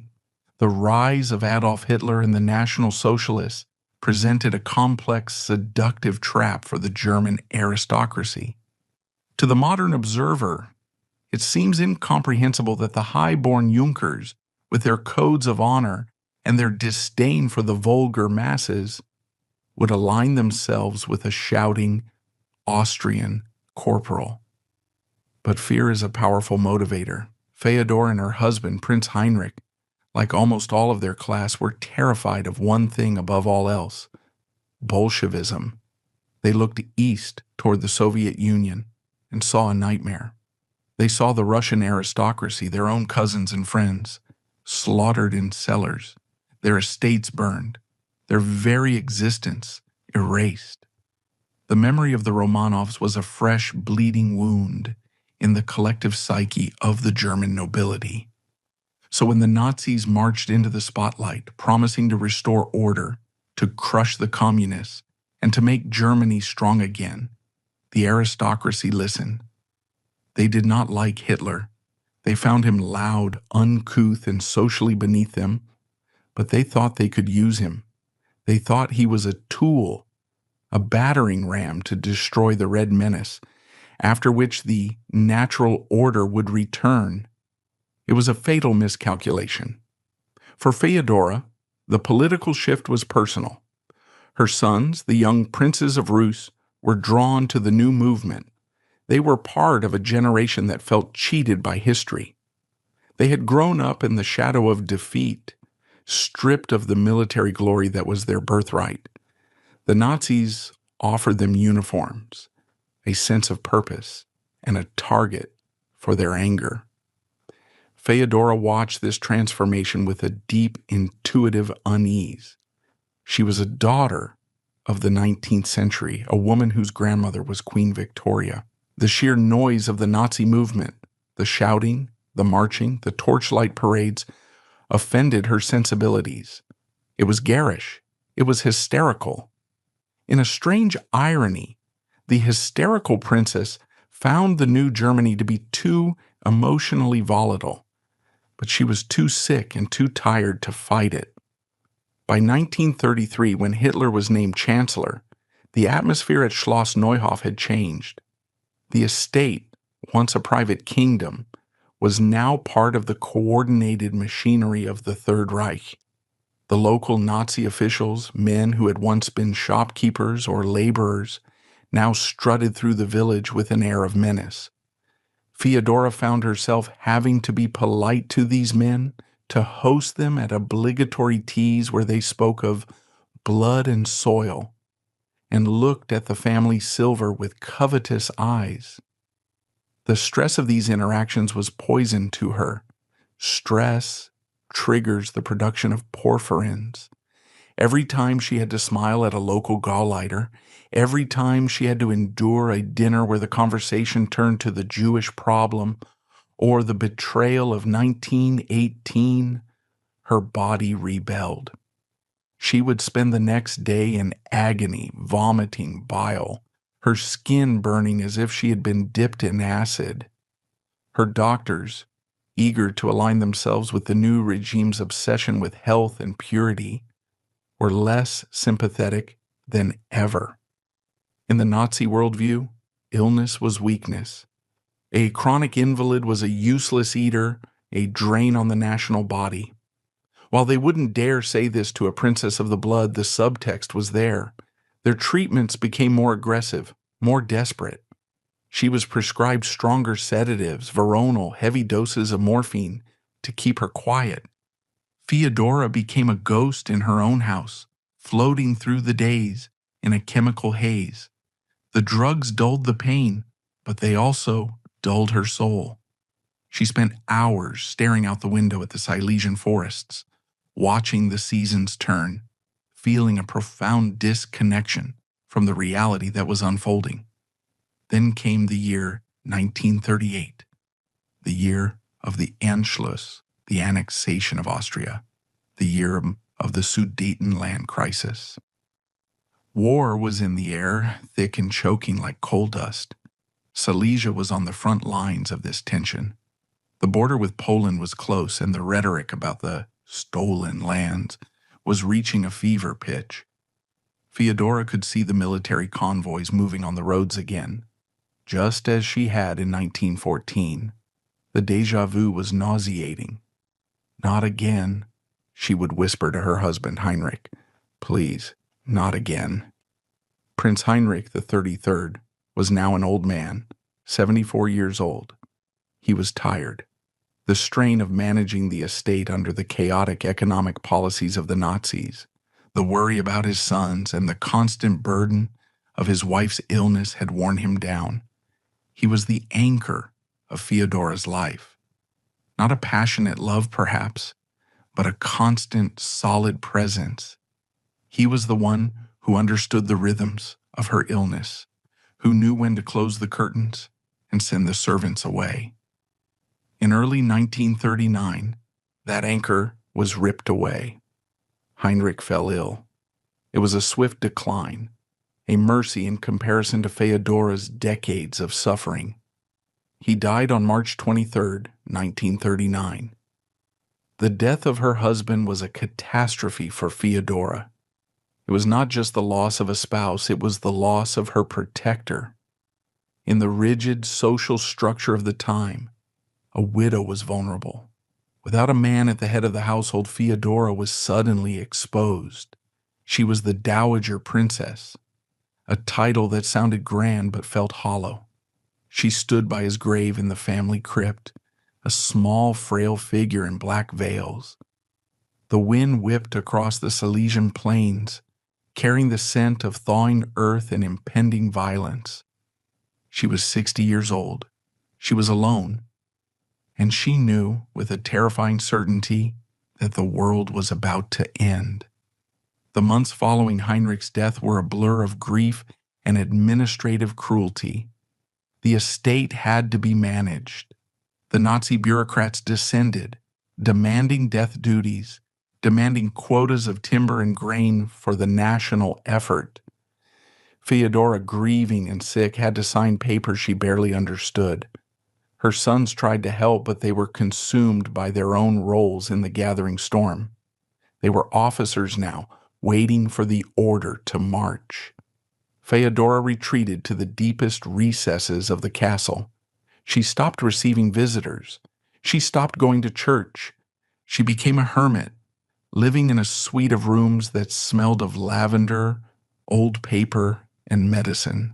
The rise of Adolf Hitler and the National Socialists presented a complex, seductive trap for the German aristocracy. To the modern observer, it seems incomprehensible that the high-born Junkers, with their codes of honor and their disdain for the vulgar masses, would align themselves with a shouting Austrian corporal. But fear is a powerful motivator. Feodora and her husband, Prince Heinrich, like almost all of their class, were terrified of one thing above all else: Bolshevism. They looked east toward the Soviet Union and saw a nightmare. They saw the Russian aristocracy, their own cousins and friends, slaughtered in cellars, their estates burned, their very existence erased. The memory of the Romanovs was a fresh, bleeding wound in the collective psyche of the German nobility. So when the Nazis marched into the spotlight, promising to restore order, to crush the communists, and to make Germany strong again, the aristocracy listened. They did not like Hitler. They found him loud, uncouth, and socially beneath them, but they thought they could use him. They thought he was a tool, a battering ram to destroy the Red Menace, after which the natural order would return. It was a fatal miscalculation. For Feodora, the political shift was personal. Her sons, the young princes of Rus, were drawn to the new movement. They were part of a generation that felt cheated by history. They had grown up in the shadow of defeat, stripped of the military glory that was their birthright. The Nazis offered them uniforms, a sense of purpose, and a target for their anger. Feodora watched this transformation with a deep, intuitive unease. She was a daughter of the 19th century, a woman whose grandmother was Queen Victoria. The sheer noise of the Nazi movement, the shouting, the marching, the torchlight parades, offended her sensibilities. It was garish. It was hysterical. In a strange irony, the hysterical princess found the new Germany to be too emotionally volatile, but she was too sick and too tired to fight it. By 1933, when Hitler was named chancellor, the atmosphere at Schloss Neuhof had changed. The estate, once a private kingdom, was now part of the coordinated machinery of the Third Reich. The local Nazi officials, men who had once been shopkeepers or laborers, now strutted through the village with an air of menace. Feodora found herself having to be polite to these men, to host them at obligatory teas where they spoke of blood and soil, and looked at the family silver with covetous eyes. The stress of these interactions was poison to her. Stress triggers the production of porphyrins. Every time she had to smile at a local Gauleiter, every time she had to endure a dinner where the conversation turned to the Jewish problem or the betrayal of 1918, her body rebelled. She would spend the next day in agony, vomiting bile, her skin burning as if she had been dipped in acid. Her doctors, eager to align themselves with the new regime's obsession with health and purity, were less sympathetic than ever. In the Nazi worldview, illness was weakness. A chronic invalid was a useless eater, a drain on the national body. While they wouldn't dare say this to a princess of the blood, the subtext was there. Their treatments became more aggressive, more desperate. She was prescribed stronger sedatives, veronal, heavy doses of morphine to keep her quiet. Feodora became a ghost in her own house, floating through the days in a chemical haze. The drugs dulled the pain, but they also dulled her soul. She spent hours staring out the window at the Silesian forests, watching the seasons turn, feeling a profound disconnection from the reality that was unfolding. Then came the year 1938, the year of the Anschluss, the annexation of Austria, the year of the Sudetenland crisis. War was in the air, thick and choking like coal dust. Silesia was on the front lines of this tension. The border with Poland was close, and the rhetoric about the stolen lands was reaching a fever pitch. Feodora could see the military convoys moving on the roads again, just as she had in 1914. The déjà vu was nauseating. Not again, she would whisper to her husband Heinrich. Please, not again. Prince Heinrich the 33rd was now an old man, 74 years old. He was tired. The strain of managing the estate under the chaotic economic policies of the Nazis, the worry about his sons, and the constant burden of his wife's illness had worn him down. He was the anchor of Feodora's life. Not a passionate love, perhaps, but a constant, solid presence. He was the one who understood the rhythms of her illness, who knew when to close the curtains and send the servants away. In early 1939, that anchor was ripped away. Heinrich fell ill. It was a swift decline, a mercy in comparison to Feodora's decades of suffering. He died on March 23, 1939. The death of her husband was a catastrophe for Feodora. It was not just the loss of a spouse, it was the loss of her protector. In the rigid social structure of the time, a widow was vulnerable. Without a man at the head of the household, Feodora was suddenly exposed. She was the Dowager Princess, a title that sounded grand but felt hollow. She stood by his grave in the family crypt, a small, frail figure in black veils. The wind whipped across the Silesian plains, carrying the scent of thawing earth and impending violence. She was 60 years old. She was alone. And she knew with a terrifying certainty that the world was about to end. The months following Heinrich's death were a blur of grief and administrative cruelty. The estate had to be managed. The Nazi bureaucrats descended, demanding death duties, demanding quotas of timber and grain for the national effort. Feodora, grieving and sick, had to sign papers she barely understood. Her sons tried to help, but they were consumed by their own roles in the gathering storm. They were officers now, waiting for the order to march. Feodora retreated to the deepest recesses of the castle. She stopped receiving visitors. She stopped going to church. She became a hermit, living in a suite of rooms that smelled of lavender, old paper, and medicine.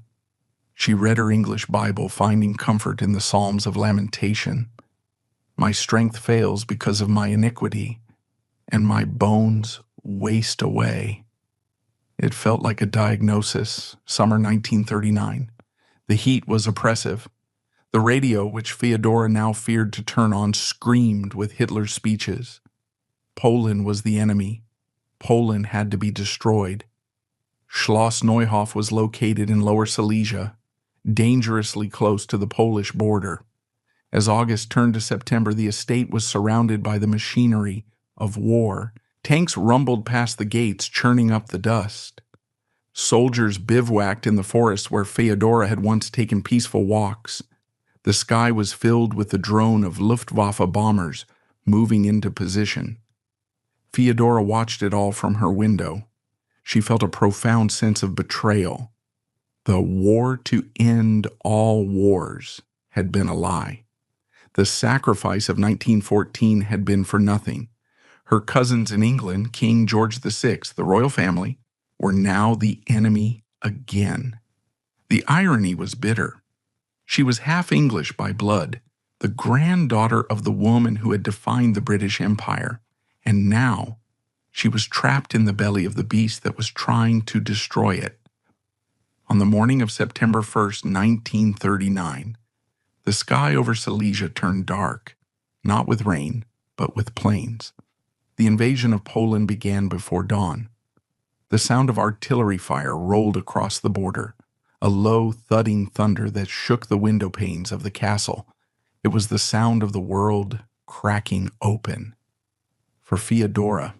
She read her English Bible, finding comfort in the Psalms of Lamentation. My strength fails because of my iniquity, and my bones waste away. It felt like a diagnosis, summer 1939. The heat was oppressive. The radio, which Feodora now feared to turn on, screamed with Hitler's speeches. Poland was the enemy. Poland had to be destroyed. Schloss Neuhof was located in Lower Silesia, dangerously close to the Polish border. As August turned to September, the estate was surrounded by the machinery of war. Tanks rumbled past the gates, churning up the dust. Soldiers bivouacked in the forest where Feodora had once taken peaceful walks. The sky was filled with the drone of Luftwaffe bombers moving into position. Feodora watched it all from her window. She felt a profound sense of betrayal. The war to end all wars had been a lie. The sacrifice of 1914 had been for nothing. Her cousins in England, King George VI, the royal family, were now the enemy again. The irony was bitter. She was half English by blood, the granddaughter of the woman who had defined the British Empire, and now she was trapped in the belly of the beast that was trying to destroy it. On the morning of September 1st, 1939, the sky over Silesia turned dark, not with rain, but with planes. The invasion of Poland began before dawn. The sound of artillery fire rolled across the border, a low, thudding thunder that shook the window panes of the castle. It was the sound of the world cracking open. For Feodora,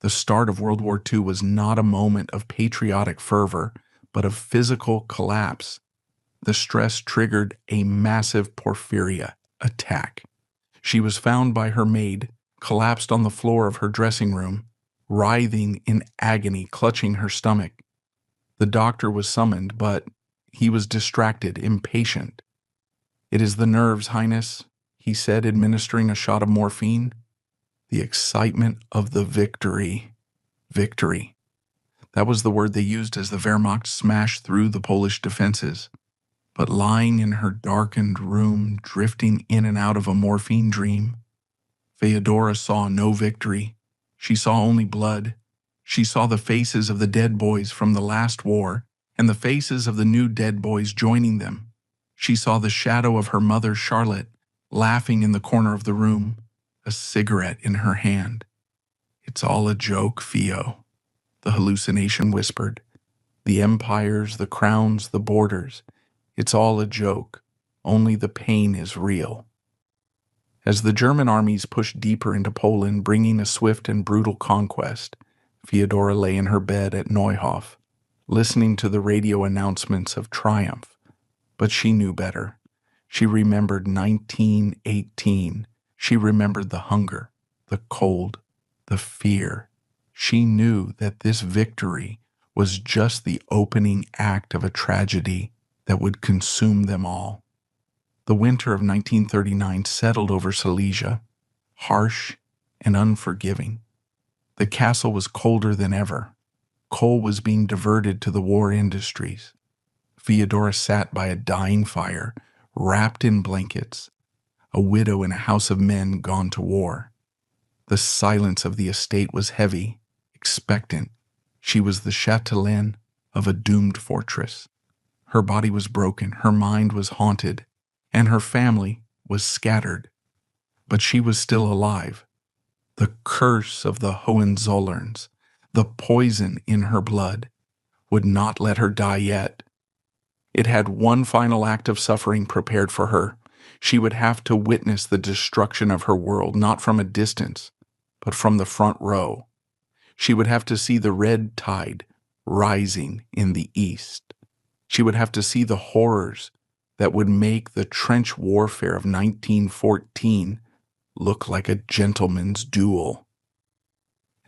the start of World War II was not a moment of patriotic fervor, but of physical collapse. The stress triggered a massive porphyria attack. She was found by her maid, collapsed on the floor of her dressing room, writhing in agony, clutching her stomach. The doctor was summoned, but he was distracted, impatient. "It is the nerves, Highness," he said, administering a shot of morphine. The excitement of the victory. Victory. That was the word they used as the Wehrmacht smashed through the Polish defenses. But lying in her darkened room, drifting in and out of a morphine dream, Feodora saw no victory. She saw only blood. She saw the faces of the dead boys from the last war and the faces of the new dead boys joining them. She saw the shadow of her mother, Charlotte, laughing in the corner of the room, a cigarette in her hand. "It's all a joke, Feo," the hallucination whispered. "The empires, the crowns, the borders. It's all a joke. Only the pain is real." As the German armies pushed deeper into Poland, bringing a swift and brutal conquest, Feodora lay in her bed at Neuhof, listening to the radio announcements of triumph. But she knew better. She remembered 1918. She remembered the hunger, the cold, the fear. She knew that this victory was just the opening act of a tragedy that would consume them all. The winter of 1939 settled over Silesia, harsh and unforgiving. The castle was colder than ever. Coal was being diverted to the war industries. Feodora sat by a dying fire, wrapped in blankets, a widow in a house of men gone to war. The silence of the estate was heavy, expectant. She was the chatelaine of a doomed fortress. Her body was broken, her mind was haunted, and her family was scattered. But she was still alive. The curse of the Hohenzollerns, The poison in her blood would not let her die yet. It had one final act of suffering prepared for her. She would have to witness the destruction of her world, not from a distance, but from the front row. She would have to see the red tide rising in the east. She would have to see the horrors that would make the trench warfare of 1914 look like a gentleman's duel.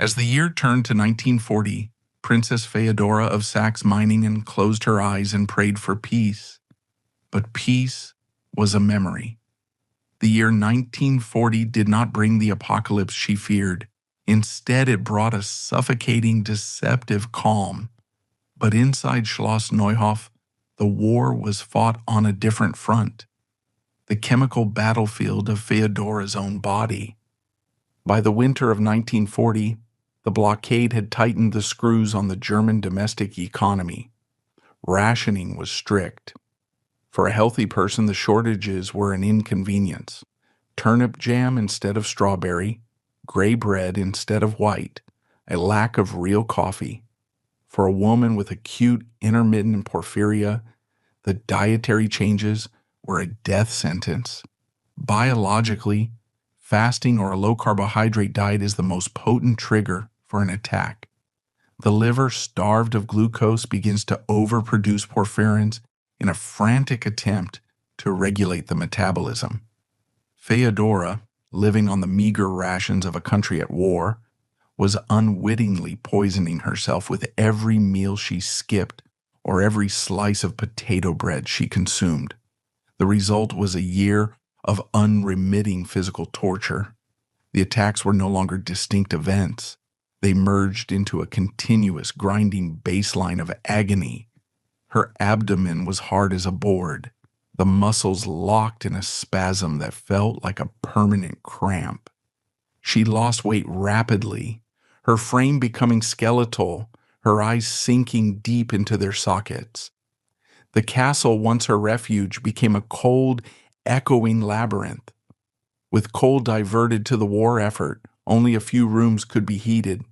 As the year turned to 1940, Princess Feodora of Saxe-Meiningen closed her eyes and prayed for peace. But peace was a memory. The year 1940 did not bring the apocalypse she feared. Instead, it brought a suffocating, deceptive calm. But inside Schloss Neuhof, the war was fought on a different front, the chemical battlefield of Feodora's own body. By the winter of 1940, the blockade had tightened the screws on the German domestic economy. Rationing was strict. For a healthy person, the shortages were an inconvenience. Turnip jam instead of strawberry, gray bread instead of white, a lack of real coffee. For a woman with acute intermittent porphyria, the dietary changes were a death sentence. Biologically, fasting or a low-carbohydrate diet is the most potent trigger for an attack. The liver, starved of glucose, begins to overproduce porphyrins in a frantic attempt to regulate the metabolism. Feodora, living on the meager rations of a country at war, was unwittingly poisoning herself with every meal she skipped or every slice of potato bread she consumed. The result was a year of unremitting physical torture. The attacks were no longer distinct events. They merged into a continuous, grinding baseline of agony. Her abdomen was hard as a board. The muscles locked in a spasm that felt like a permanent cramp. She lost weight rapidly, her frame becoming skeletal, her eyes sinking deep into their sockets. The castle, once her refuge, became a cold, echoing labyrinth. With coal diverted to the war effort, only a few rooms could be heated.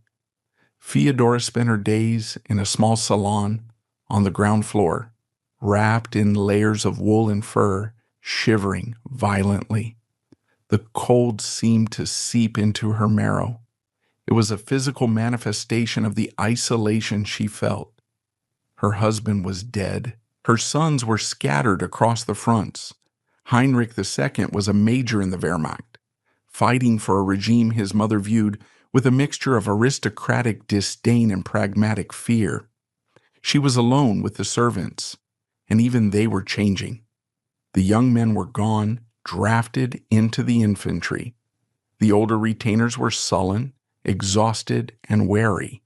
Feodora spent her days in a small salon on the ground floor, wrapped in layers of wool and fur, shivering violently. The cold seemed to seep into her marrow. It was a physical manifestation of the isolation she felt. Her husband was dead. Her sons were scattered across the fronts. Heinrich II was a major in the Wehrmacht, fighting for a regime his mother viewed with a mixture of aristocratic disdain and pragmatic fear. She was alone with the servants, and even they were changing. The young men were gone, drafted into the infantry. The older retainers were sullen, exhausted, and wary.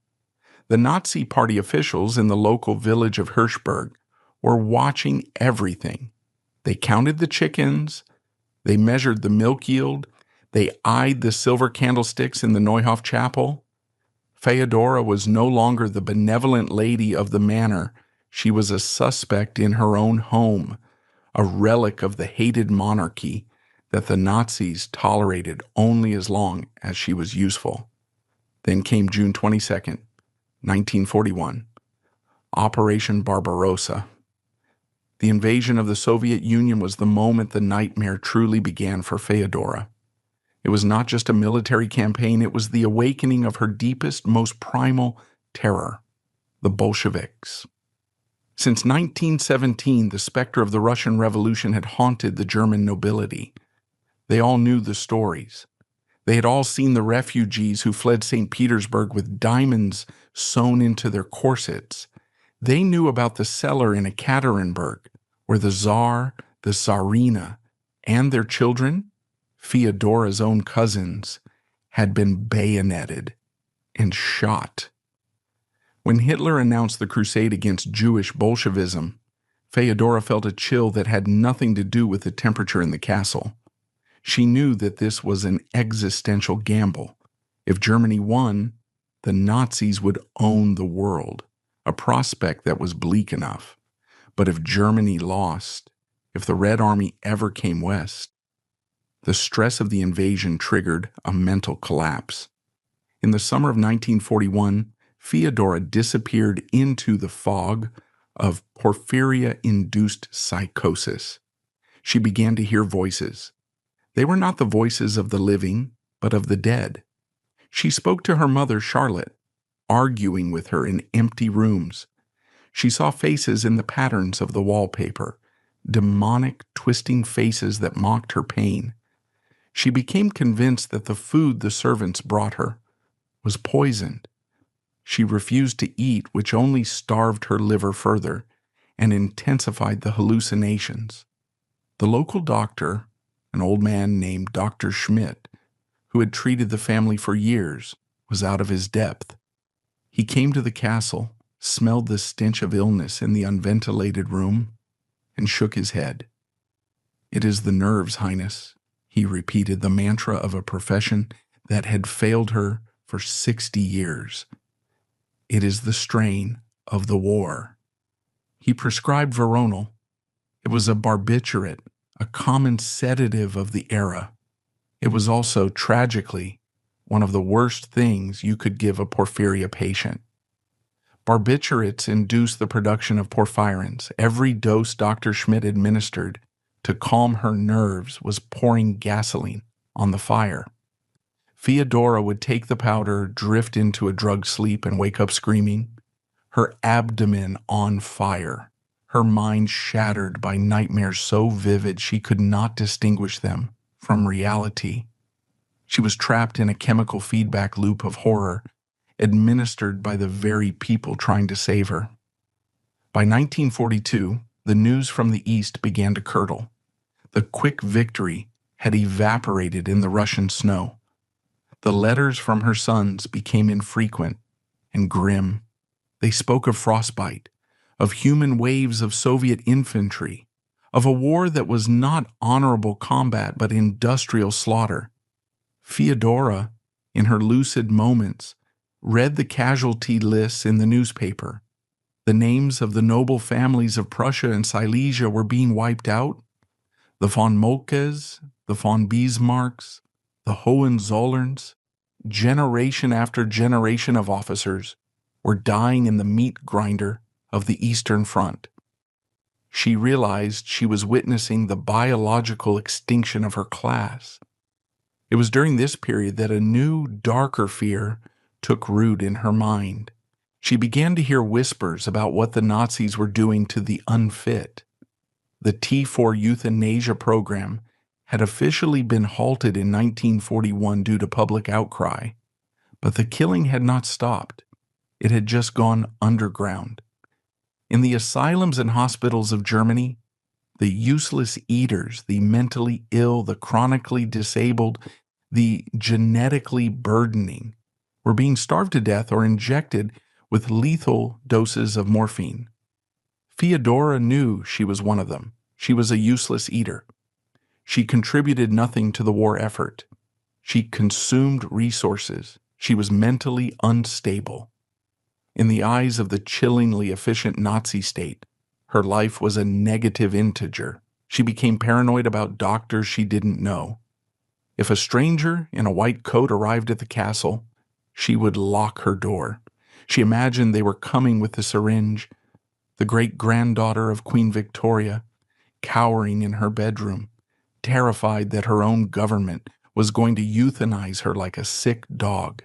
The Nazi Party officials in the local village of Hirschberg were watching everything. They counted the chickens, they measured the milk yield, they eyed the silver candlesticks in the Neuhof chapel. Feodora was no longer the benevolent lady of the manor. She was a suspect in her own home, a relic of the hated monarchy that the Nazis tolerated only as long as she was useful. Then came June 22nd, 1941, Operation Barbarossa. The invasion of the Soviet Union was the moment the nightmare truly began for Feodora. It was not just a military campaign, it was the awakening of her deepest, most primal terror, the Bolsheviks. Since 1917, the specter of the Russian Revolution had haunted the German nobility. They all knew the stories. They had all seen the refugees who fled St. Petersburg with diamonds sewn into their corsets. They knew about the cellar in Ekaterinburg, where the Tsar, the Tsarina, and their children, Feodora's own cousins, had been bayoneted and shot. When Hitler announced the crusade against Jewish Bolshevism, Feodora felt a chill that had nothing to do with the temperature in the castle. She knew that this was an existential gamble. If Germany won, the Nazis would own the world, a prospect that was bleak enough. But if Germany lost, if the Red Army ever came west, the stress of the invasion triggered a mental collapse. In the summer of 1941, Theodora disappeared into the fog of porphyria-induced psychosis. She began to hear voices. They were not the voices of the living, but of the dead. She spoke to her mother, Charlotte, arguing with her in empty rooms. She saw faces in the patterns of the wallpaper, demonic, twisting faces that mocked her pain. She became convinced that the food the servants brought her was poisoned. She refused to eat, which only starved her liver further and intensified the hallucinations. The local doctor, an old man named Dr. Schmidt, who had treated the family for years, was out of his depth. He came to the castle, smelled the stench of illness in the unventilated room, and shook his head. "It is the nerves, Highness," he repeated, the mantra of a profession that had failed her for 60 years. "It is the strain of the war." He prescribed veronal. It was a barbiturate, a common sedative of the era. It was also, tragically, one of the worst things you could give a porphyria patient. Barbiturates induce the production of porphyrins. Every dose Dr. Schmidt administered to calm her nerves was pouring gasoline on the fire. Theodora would take the powder, drift into a drug sleep, and wake up screaming, her abdomen on fire, her mind shattered by nightmares so vivid she could not distinguish them from reality. She was trapped in a chemical feedback loop of horror, administered by the very people trying to save her. By 1942, the news from the East began to curdle. The quick victory had evaporated in the Russian snow. The letters from her sons became infrequent and grim. They spoke of frostbite, of human waves of Soviet infantry, of a war that was not honorable combat but industrial slaughter. Theodora, in her lucid moments, read the casualty lists in the newspaper. The names of the noble families of Prussia and Silesia were being wiped out. The von Moltkes, the von Bismarcks, the Hohenzollerns, generation after generation of officers were dying in the meat grinder of the Eastern Front. She realized she was witnessing the biological extinction of her class. It was during this period that a new, darker fear took root in her mind. She began to hear whispers about what the Nazis were doing to the unfit. The T4 euthanasia program had officially been halted in 1941 due to public outcry, but the killing had not stopped. It had just gone underground. In the asylums and hospitals of Germany, the useless eaters, the mentally ill, the chronically disabled, the genetically burdening, were being starved to death or injected with lethal doses of morphine. Theodora knew she was one of them. She was a useless eater. She contributed nothing to the war effort. She consumed resources. She was mentally unstable. In the eyes of the chillingly efficient Nazi state, her life was a negative integer. She became paranoid about doctors she didn't know. If a stranger in a white coat arrived at the castle, she would lock her door. She imagined they were coming with the syringe, the great-granddaughter of Queen Victoria, cowering in her bedroom, terrified that her own government was going to euthanize her like a sick dog.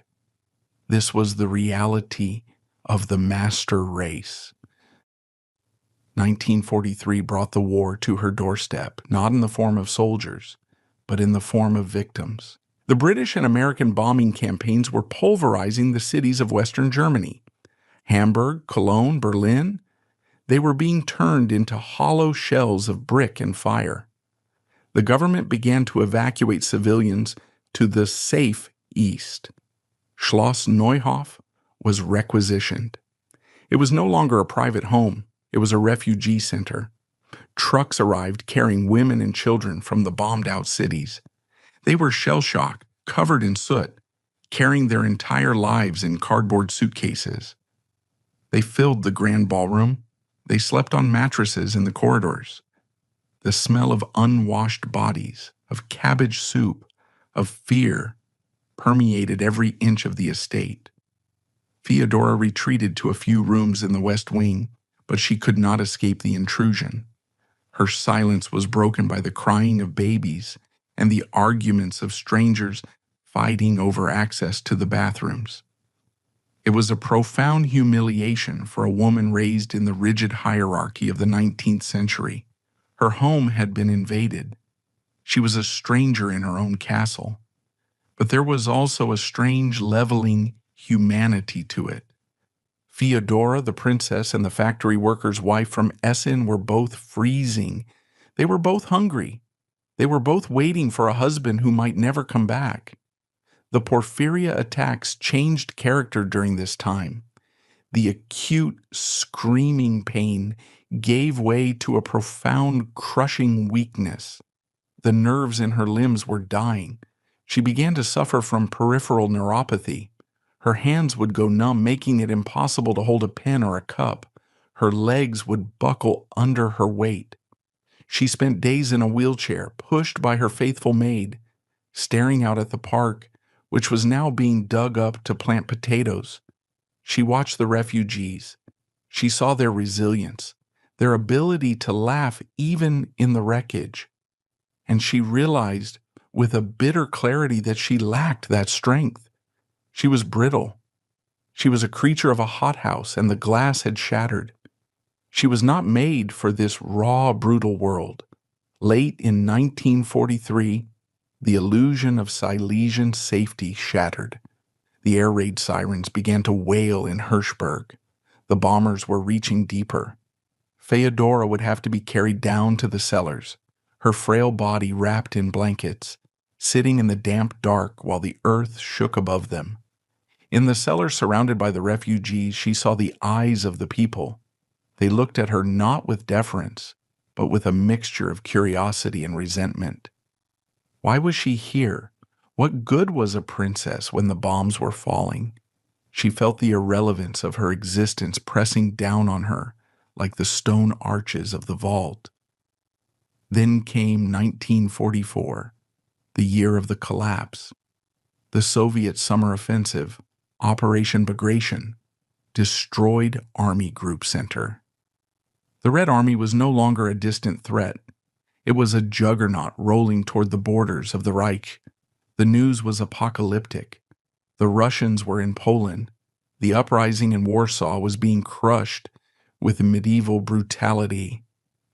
This was the reality of the master race. 1943 brought the war to her doorstep, not in the form of soldiers, but in the form of victims. The British and American bombing campaigns were pulverizing the cities of Western Germany. Hamburg, Cologne, Berlin, they were being turned into hollow shells of brick and fire. The government began to evacuate civilians to the safe east. Schloss Neuhof was requisitioned. It was no longer a private home. It was a refugee center. Trucks arrived carrying women and children from the bombed-out cities. They were shell-shocked, covered in soot, carrying their entire lives in cardboard suitcases. They filled the grand ballroom. They slept on mattresses in the corridors. The smell of unwashed bodies, of cabbage soup, of fear permeated every inch of the estate. Theodora retreated to a few rooms in the West Wing, but she could not escape the intrusion. Her silence was broken by the crying of babies and the arguments of strangers fighting over access to the bathrooms. It was a profound humiliation for a woman raised in the rigid hierarchy of the 19th century. Her home had been invaded. She was a stranger in her own castle. But there was also a strange leveling humanity to it. Theodora, the princess, and the factory worker's wife from Essen were both freezing. They were both hungry. They were both waiting for a husband who might never come back. The Porphyria attacks changed character during this time. The acute, screaming pain gave way to a profound, crushing weakness. The nerves in her limbs were dying. She began to suffer from peripheral neuropathy. Her hands would go numb, making it impossible to hold a pen or a cup. Her legs would buckle under her weight. She spent days in a wheelchair, pushed by her faithful maid, staring out at the park, which was now being dug up to plant potatoes. She watched the refugees. She saw their resilience, their ability to laugh even in the wreckage. And she realized with a bitter clarity that she lacked that strength. She was brittle. She was a creature of a hothouse, and the glass had shattered. She was not made for this raw, brutal world. Late in 1943, the illusion of Silesian safety shattered. The air raid sirens began to wail in Hirschberg. The bombers were reaching deeper. Theodora would have to be carried down to the cellars, her frail body wrapped in blankets, sitting in the damp dark while the earth shook above them. In the cellar surrounded by the refugees, she saw the eyes of the people. They looked at her not with deference, but with a mixture of curiosity and resentment. Why was she here? What good was a princess when the bombs were falling? She felt the irrelevance of her existence pressing down on her like the stone arches of the vault. Then came 1944, the year of the collapse. The Soviet summer offensive, Operation Bagration, destroyed Army Group Center. The Red Army was no longer a distant threat. It was a juggernaut rolling toward the borders of the Reich. The news was apocalyptic. The Russians were in Poland. The uprising in Warsaw was being crushed with medieval brutality.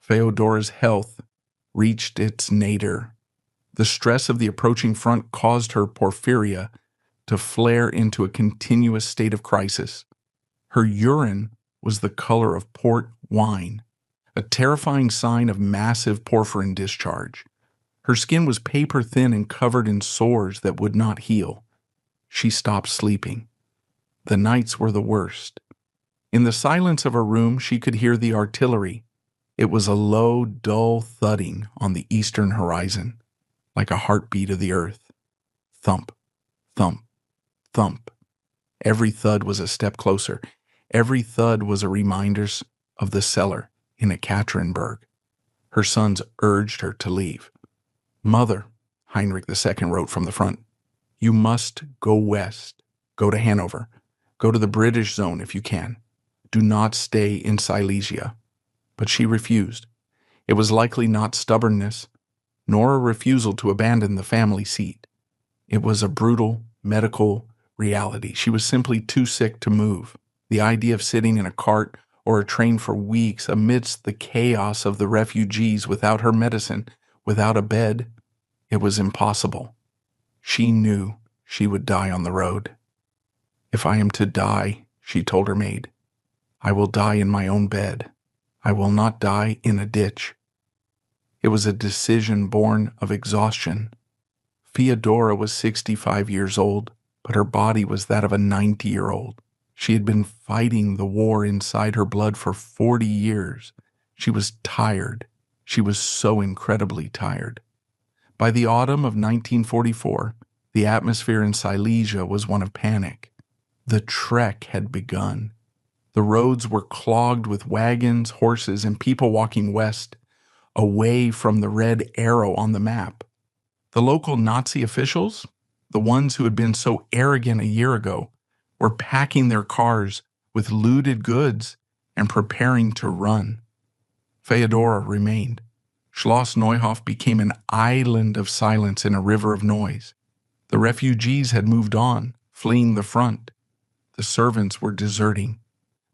Theodora's health reached its nadir. The stress of the approaching front caused her porphyria to flare into a continuous state of crisis. Her urine was the color of port wine, a terrifying sign of massive porphyrin discharge. Her skin was paper thin and covered in sores that would not heal. She stopped sleeping. The nights were the worst. In the silence of her room, she could hear the artillery. It was a low, dull thudding on the eastern horizon, like a heartbeat of the earth. Thump, thump, thump. Every thud was a step closer. Every thud was a reminder of the cellar in Ekaterinburg. Her sons urged her to leave. "Mother," Heinrich II wrote from the front, "you must go west. Go to Hanover. Go to the British zone if you can. Do not stay in Silesia." But she refused. It was likely not stubbornness, nor a refusal to abandon the family seat. It was a brutal medical reality. She was simply too sick to move. The idea of sitting in a cart or a train for weeks amidst the chaos of the refugees without her medicine, without a bed, it was impossible. She knew she would die on the road. "If I am to die," she told her maid, "I will die in my own bed. I will not die in a ditch." It was a decision born of exhaustion. Theodora was 65 years old, but her body was that of a 90-year-old. She had been fighting the war inside her blood for 40 years. She was tired. She was so incredibly tired. By the autumn of 1944, the atmosphere in Silesia was one of panic. The trek had begun. The roads were clogged with wagons, horses, and people walking west, away from the red arrow on the map. The local Nazi officials, the ones who had been so arrogant a year ago, were packing their cars with looted goods and preparing to run. Feodora remained. Schloss Neuhof became an island of silence in a river of noise. The refugees had moved on, fleeing the front. The servants were deserting.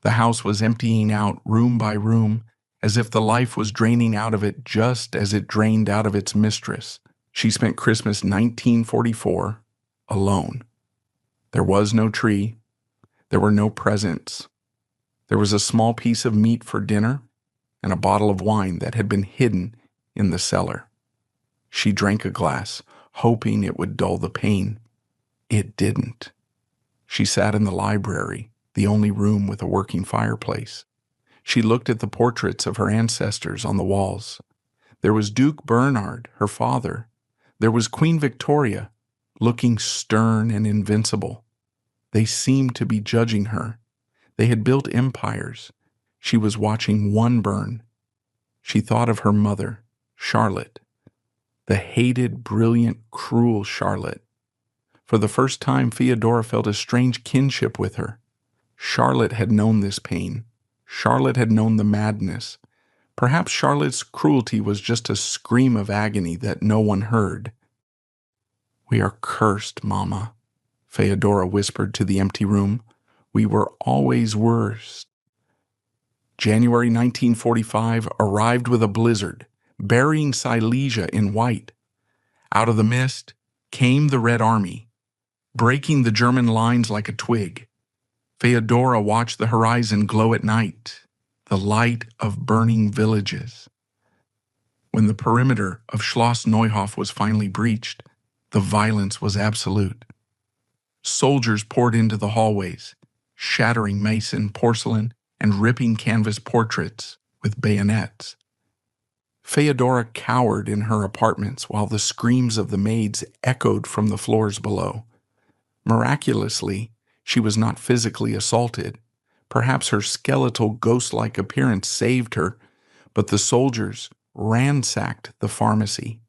The house was emptying out room by room, as if the life was draining out of it just as it drained out of its mistress. She spent Christmas 1944 alone. There was no tree. There were no presents. There was a small piece of meat for dinner and a bottle of wine that had been hidden in the cellar. She drank a glass, hoping it would dull the pain. It didn't. She sat in the library, the only room with a working fireplace. She looked at the portraits of her ancestors on the walls. There was Duke Bernard, her father. There was Queen Victoria, looking stern and invincible. They seemed to be judging her. They had built empires. She was watching one burn. She thought of her mother, Charlotte, the hated, brilliant, cruel Charlotte. For the first time, Feodora felt a strange kinship with her. Charlotte had known this pain. Charlotte had known the madness. Perhaps Charlotte's cruelty was just a scream of agony that no one heard. "We are cursed, Mama," Feodora whispered to the empty room. "We were always worse." January 1945 arrived with a blizzard, burying Silesia in white. Out of the mist came the Red Army, breaking the German lines like a twig. Feodora watched the horizon glow at night, the light of burning villages. When the perimeter of Schloss Neuhof was finally breached, the violence was absolute. Soldiers poured into the hallways, shattering mason, porcelain, and ripping canvas portraits with bayonets. Feodora cowered in her apartments while the screams of the maids echoed from the floors below. Miraculously, she was not physically assaulted. Perhaps her skeletal, ghost-like appearance saved her, but the soldiers ransacked the pharmacy.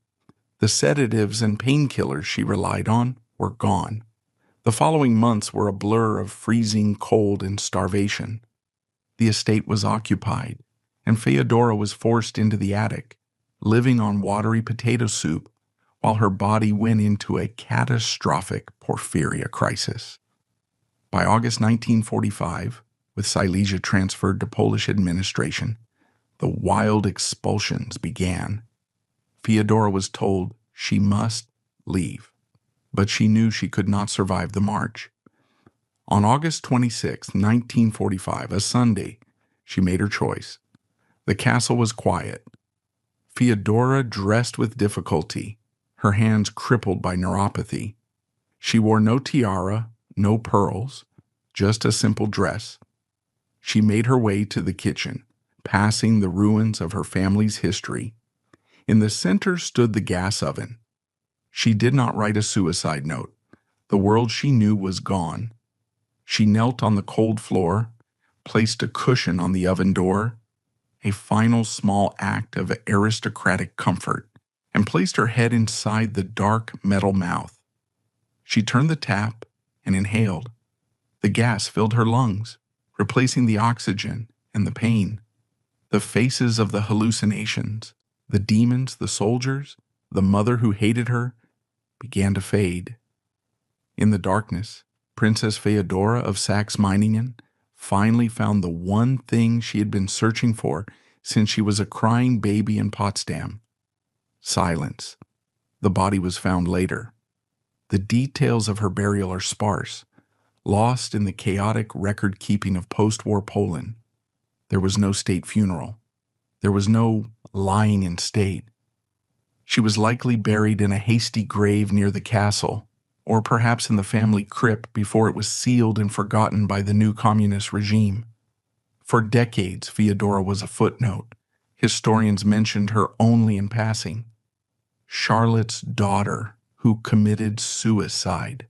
The sedatives and painkillers she relied on were gone. The following months were a blur of freezing cold and starvation. The estate was occupied, and Feodora was forced into the attic, living on watery potato soup, while her body went into a catastrophic porphyria crisis. By August 1945, with Silesia transferred to Polish administration, the wild expulsions began. Feodora was told she must leave, but she knew she could not survive the march. On August 26, 1945, a Sunday, she made her choice. The castle was quiet. Feodora dressed with difficulty, her hands crippled by neuropathy. She wore no tiara, no pearls, just a simple dress. She made her way to the kitchen, passing the ruins of her family's history. In the center stood the gas oven. She did not write a suicide note. The world she knew was gone. She knelt on the cold floor, placed a cushion on the oven door, a final small act of aristocratic comfort, and placed her head inside the dark metal mouth. She turned the tap and inhaled. The gas filled her lungs, replacing the oxygen and the pain. The faces of the hallucinations, the demons, the soldiers, the mother who hated her, began to fade. In the darkness, Princess Feodora of Saxe-Meiningen finally found the one thing she had been searching for since she was a crying baby in Potsdam: silence. The body was found later. The details of her burial are sparse, lost in the chaotic record-keeping of post-war Poland. There was no state funeral. There was no lying in state. She was likely buried in a hasty grave near the castle, or perhaps in the family crypt before it was sealed and forgotten by the new communist regime. For decades, Feodora was a footnote. Historians mentioned her only in passing. Charlotte's daughter, who committed suicide.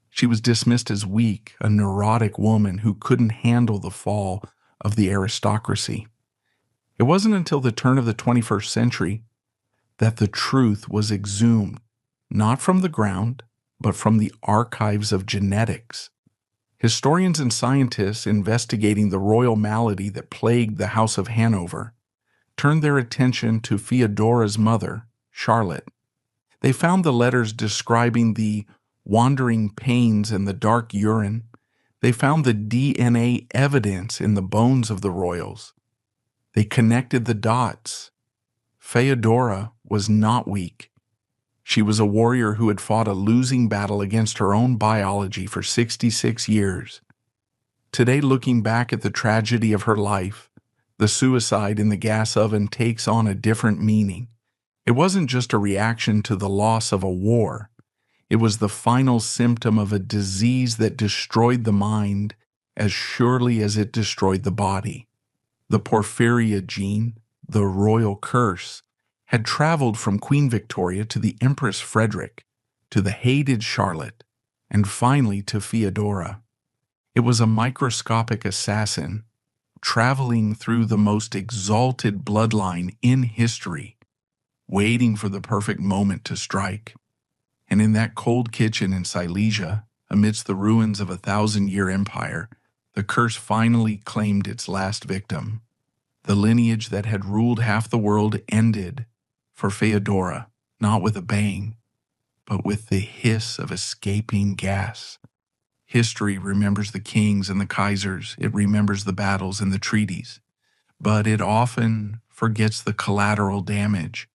She was dismissed as weak, a neurotic woman who couldn't handle the fall of the aristocracy. It wasn't until the turn of the 21st century that the truth was exhumed, not from the ground, but from the archives of genetics. Historians and scientists investigating the royal malady that plagued the House of Hanover turned their attention to Feodora's mother, Charlotte. They found the letters describing the wandering pains and the dark urine. They found the DNA evidence in the bones of the royals. They connected the dots. Feodora was not weak. She was a warrior who had fought a losing battle against her own biology for 66 years. Today, looking back at the tragedy of her life, the suicide in the gas oven takes on a different meaning. It wasn't just a reaction to the loss of a war. It was the final symptom of a disease that destroyed the mind as surely as it destroyed the body. The porphyria gene, the royal curse, had traveled from Queen Victoria to the Empress Frederick, to the hated Charlotte, and finally to Feodora. It was a microscopic assassin, traveling through the most exalted bloodline in history, waiting for the perfect moment to strike. And in that cold kitchen in Silesia, amidst the ruins of a 1,000-year empire, the curse finally claimed its last victim. The lineage that had ruled half the world ended for Feodora, not with a bang, but with the hiss of escaping gas. History remembers the kings and the Kaisers. It remembers the battles and the treaties. But it often forgets the collateral damage,